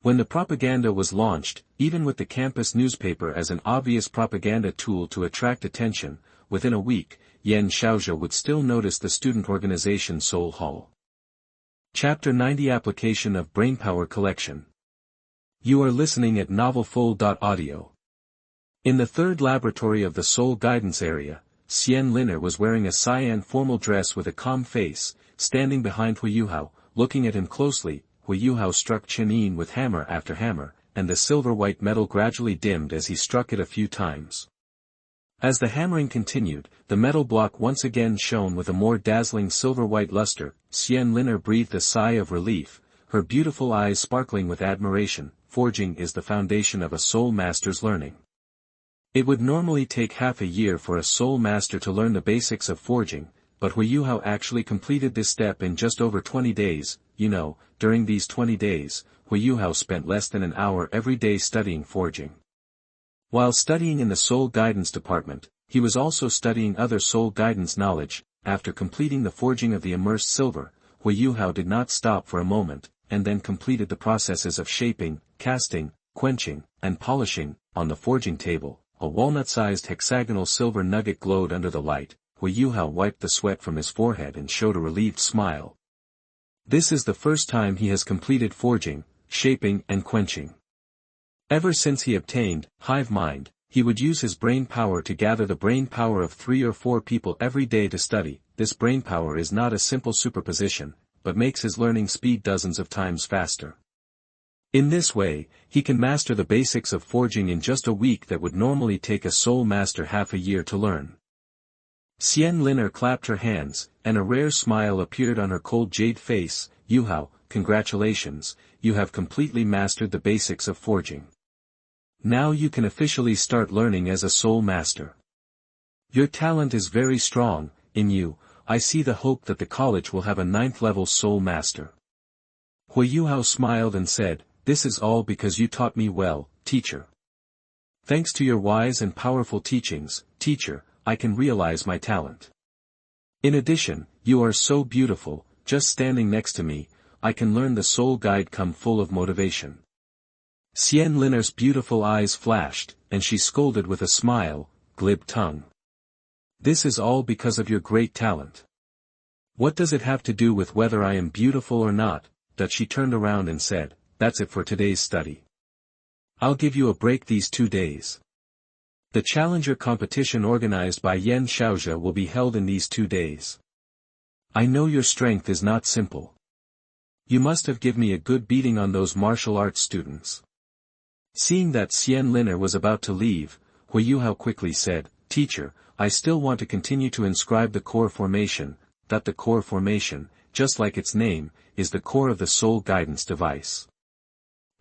When the propaganda was launched, even with the campus newspaper as an obvious propaganda tool to attract attention, within a week, Yan Xiaozhe would still notice the student organization Soul Hall. Chapter 90 Application of Brainpower Collection. You are listening at novelfull.audio. In the third laboratory of the Soul Guidance area, Xian Liner was wearing a cyan formal dress with a calm face, standing behind Huo Yuhao, looking at him closely. Huo Yuhao struck Chen with hammer after hammer, and the silver-white metal gradually dimmed as he struck it a few times. As the hammering continued, the metal block once again shone with a more dazzling silver-white luster. Xian Liner breathed a sigh of relief, her beautiful eyes sparkling with admiration. Forging is the foundation of a soul master's learning. It would normally take half a year for a soul master to learn the basics of forging, but Huo Yuhao actually completed this step in just over 20 days. During these 20 days, Huo Yuhao spent less than an hour every day studying forging. While studying in the Soul Guidance Department, he was also studying other soul guidance knowledge. After completing the forging of the immersed silver, Huo Yuhao did not stop for a moment, and then completed the processes of shaping, casting, quenching, and polishing. On the forging table, a walnut-sized hexagonal silver nugget glowed under the light. Huo Yuhao wiped the sweat from his forehead and showed a relieved smile. This is the first time he has completed forging, shaping and quenching. Ever since he obtained Hive Mind, he would use his brain power to gather the brain power of 3 or 4 people every day to study. This brain power is not a simple superposition, but makes his learning speed dozens of times faster. In this way, he can master the basics of forging in just a week that would normally take a soul master half a year to learn. Xian Liner clapped her hands, and a rare smile appeared on her cold jade face. Yuhao, congratulations, you have completely mastered the basics of forging. Now you can officially start learning as a soul master. Your talent is very strong. In you, I see the hope that the college will have a 9th-level soul master. Huo Yuhao smiled and said, "This is all because you taught me well, teacher. Thanks to your wise and powerful teachings, teacher, I can realize my talent. In addition, you are so beautiful, just standing next to me, I can learn the soul guide come full of motivation." Xian Linner's beautiful eyes flashed, and she scolded with a smile, glib tongue. This is all because of your great talent. What does it have to do with whether I am beautiful or not? That she turned around and said, that's it for today's study. I'll give you a break these 2 days. The challenger competition organized by Yan Xiaozhe will be held in these 2 days. I know your strength is not simple. You must have given me a good beating on those martial arts students. Seeing that Xian Linner was about to leave, Huo Yuhao quickly said, Teacher, I still want to continue to inscribe the core formation, that the core formation, just like its name, is the core of the soul guidance device.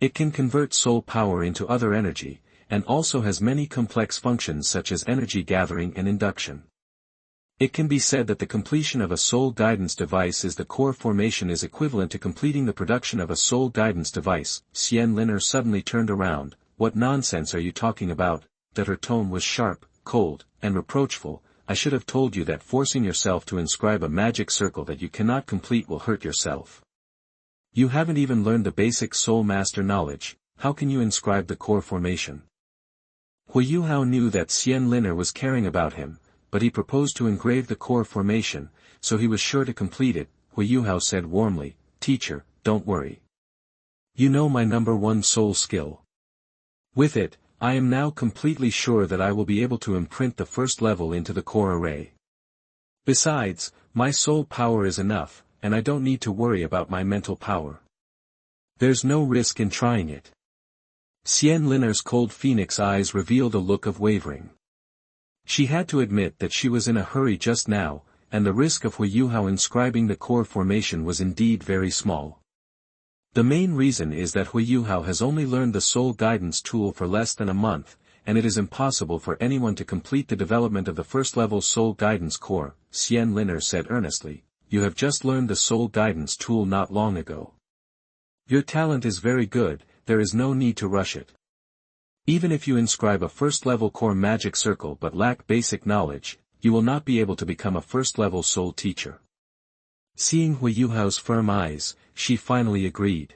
It can convert soul power into other energy, and also has many complex functions such as energy gathering and induction. It can be said that the completion of a soul guidance device is the core formation is equivalent to completing the production of a soul guidance device. Xian Linner suddenly turned around. What nonsense are you talking about? That her tone was sharp, cold, and reproachful. I should have told you that forcing yourself to inscribe a magic circle that you cannot complete will hurt yourself. You haven't even learned the basic soul master knowledge, how can you inscribe the core formation? Huo Yuhao knew that Xian Linner was caring about him, but he proposed to engrave the core formation, so he was sure to complete it. Huo Yuhao said warmly, Teacher, don't worry. You know my #1 soul skill. With it, I am now completely sure that I will be able to imprint the first level into the core array. Besides, my soul power is enough, and I don't need to worry about my mental power. There's no risk in trying it. Xian Linner's cold phoenix eyes revealed a look of wavering. She had to admit that she was in a hurry just now, and the risk of Huo Yuhao inscribing the core formation was indeed very small. The main reason is that Huo Yuhao has only learned the soul guidance tool for less than a month, and it is impossible for anyone to complete the development of the first-level soul guidance core. Xian Linner said earnestly, You have just learned the soul guidance tool not long ago. Your talent is very good, there is no need to rush it. Even if you inscribe a first-level core magic circle but lack basic knowledge, you will not be able to become a first-level soul teacher. Seeing Huo Yuhao's firm eyes, she finally agreed.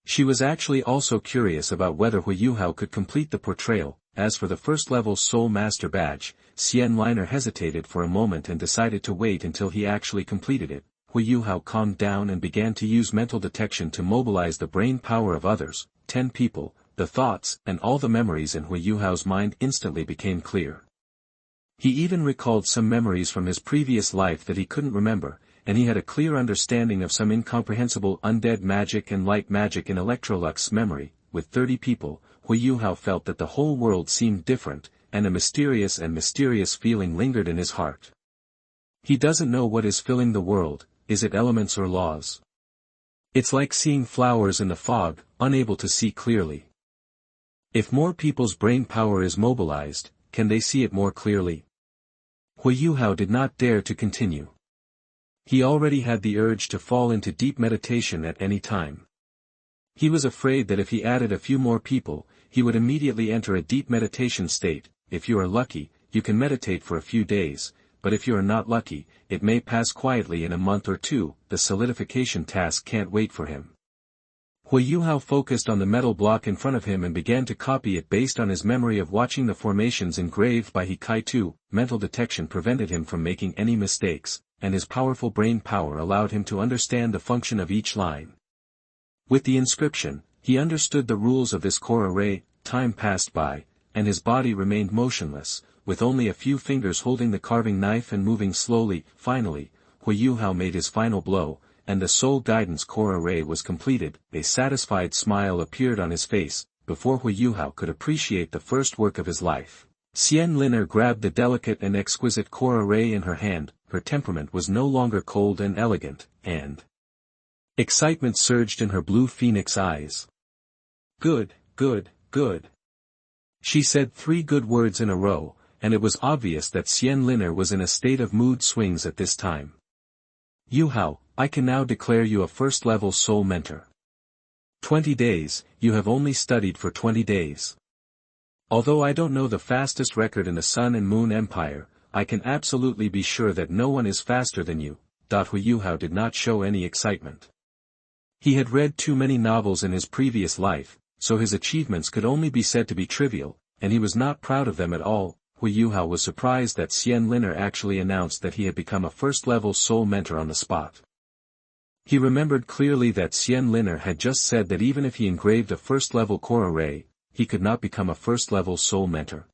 She was actually also curious about whether Huo Yuhao could complete the portrayal. As for the first-level soul master badge, Xian Linner hesitated for a moment and decided to wait until he actually completed it. Huo Yuhao calmed down and began to use mental detection to mobilize the brain power of others, 10 people. The thoughts and all the memories in Huo Yuhao's mind instantly became clear. He even recalled some memories from his previous life that he couldn't remember, and he had a clear understanding of some incomprehensible undead magic and light magic in Electrolux's memory. With 30 people, Huo Yuhao felt that the whole world seemed different, and a mysterious feeling lingered in his heart. He doesn't know what is filling the world, is it elements or laws? It's like seeing flowers in the fog, unable to see clearly. If more people's brain power is mobilized, can they see it more clearly? Huo Yuhao did not dare to continue. He already had the urge to fall into deep meditation at any time. He was afraid that if he added a few more people, he would immediately enter a deep meditation state. If you are lucky, you can meditate for a few days, but if you are not lucky, it may pass quietly in a month or two. The solidification task can't wait for him. Huo Yuhao focused on the metal block in front of him and began to copy it based on his memory of watching the formations engraved by He Kai Tu. Mental detection prevented him from making any mistakes, and his powerful brain power allowed him to understand the function of each line. With the inscription, he understood the rules of this core array. Time passed by, and his body remained motionless, with only a few fingers holding the carving knife and moving slowly. Finally, Huo Yuhao made his final blow, and the soul guidance core array was completed. A satisfied smile appeared on his face. Before Huo Yuhao could appreciate the first work of his life, Xian Linner grabbed the delicate and exquisite core array in her hand. Her temperament was no longer cold and elegant, and excitement surged in her blue phoenix eyes. Good, good, good. She said 3 good words in a row, and it was obvious that Xian Linner was in a state of mood swings at this time. Yuhao, I can now declare you a first-level soul mentor. 20 days, you have only studied for 20 days. Although I don't know the fastest record in the Sun and Moon Empire, I can absolutely be sure that no one is faster than you. Huo Yuhao did not show any excitement. He had read too many novels in his previous life, so his achievements could only be said to be trivial, and he was not proud of them at all. Huo Yuhao was surprised that Xian Liner actually announced that he had become a first-level soul mentor on the spot. He remembered clearly that Xian Liner had just said that even if he engraved a first-level core array, he could not become a first-level soul mentor.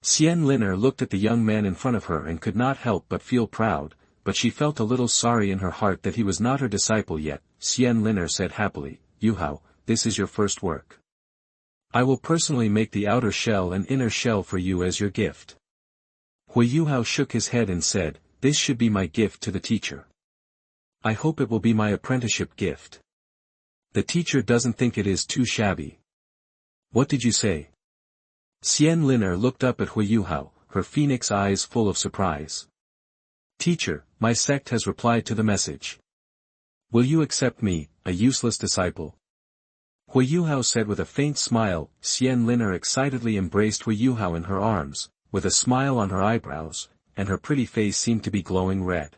Xian Liner looked at the young man in front of her and could not help but feel proud, but she felt a little sorry in her heart that he was not her disciple yet. Xian Liner said happily, "Yuhao, this is your first work. I will personally make the outer shell and inner shell for you as your gift." Huo Yuhao shook his head and said, "This should be my gift to the teacher. I hope it will be my apprenticeship gift. The teacher doesn't think it is too shabby." "What did you say?" Xian Liner looked up at Huo Yuhao, her phoenix eyes full of surprise. "Teacher, my sect has replied to the message. Will you accept me, a useless disciple?" Huo Yuhao said with a faint smile. Xian Liner excitedly embraced Huo Yuhao in her arms, with a smile on her eyebrows, and her pretty face seemed to be glowing red.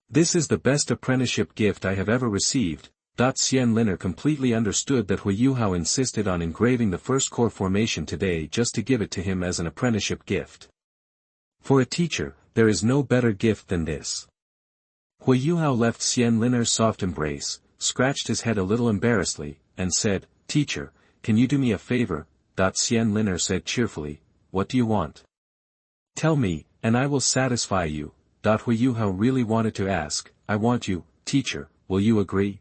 "This is the best apprenticeship gift I have ever received." Xian Liner completely understood that Huo Yuhao insisted on engraving the first core formation today just to give it to him as an apprenticeship gift. For a teacher, there is no better gift than this. Huo Yuhao left Xian Liner's soft embrace, scratched his head a little embarrassedly, and said, "Teacher, can you do me a favor?" Xian Liner said cheerfully, "What do you want?" "Tell me, and I will satisfy you." Huo Yuhao really wanted to ask, "I want you, teacher, will you agree?"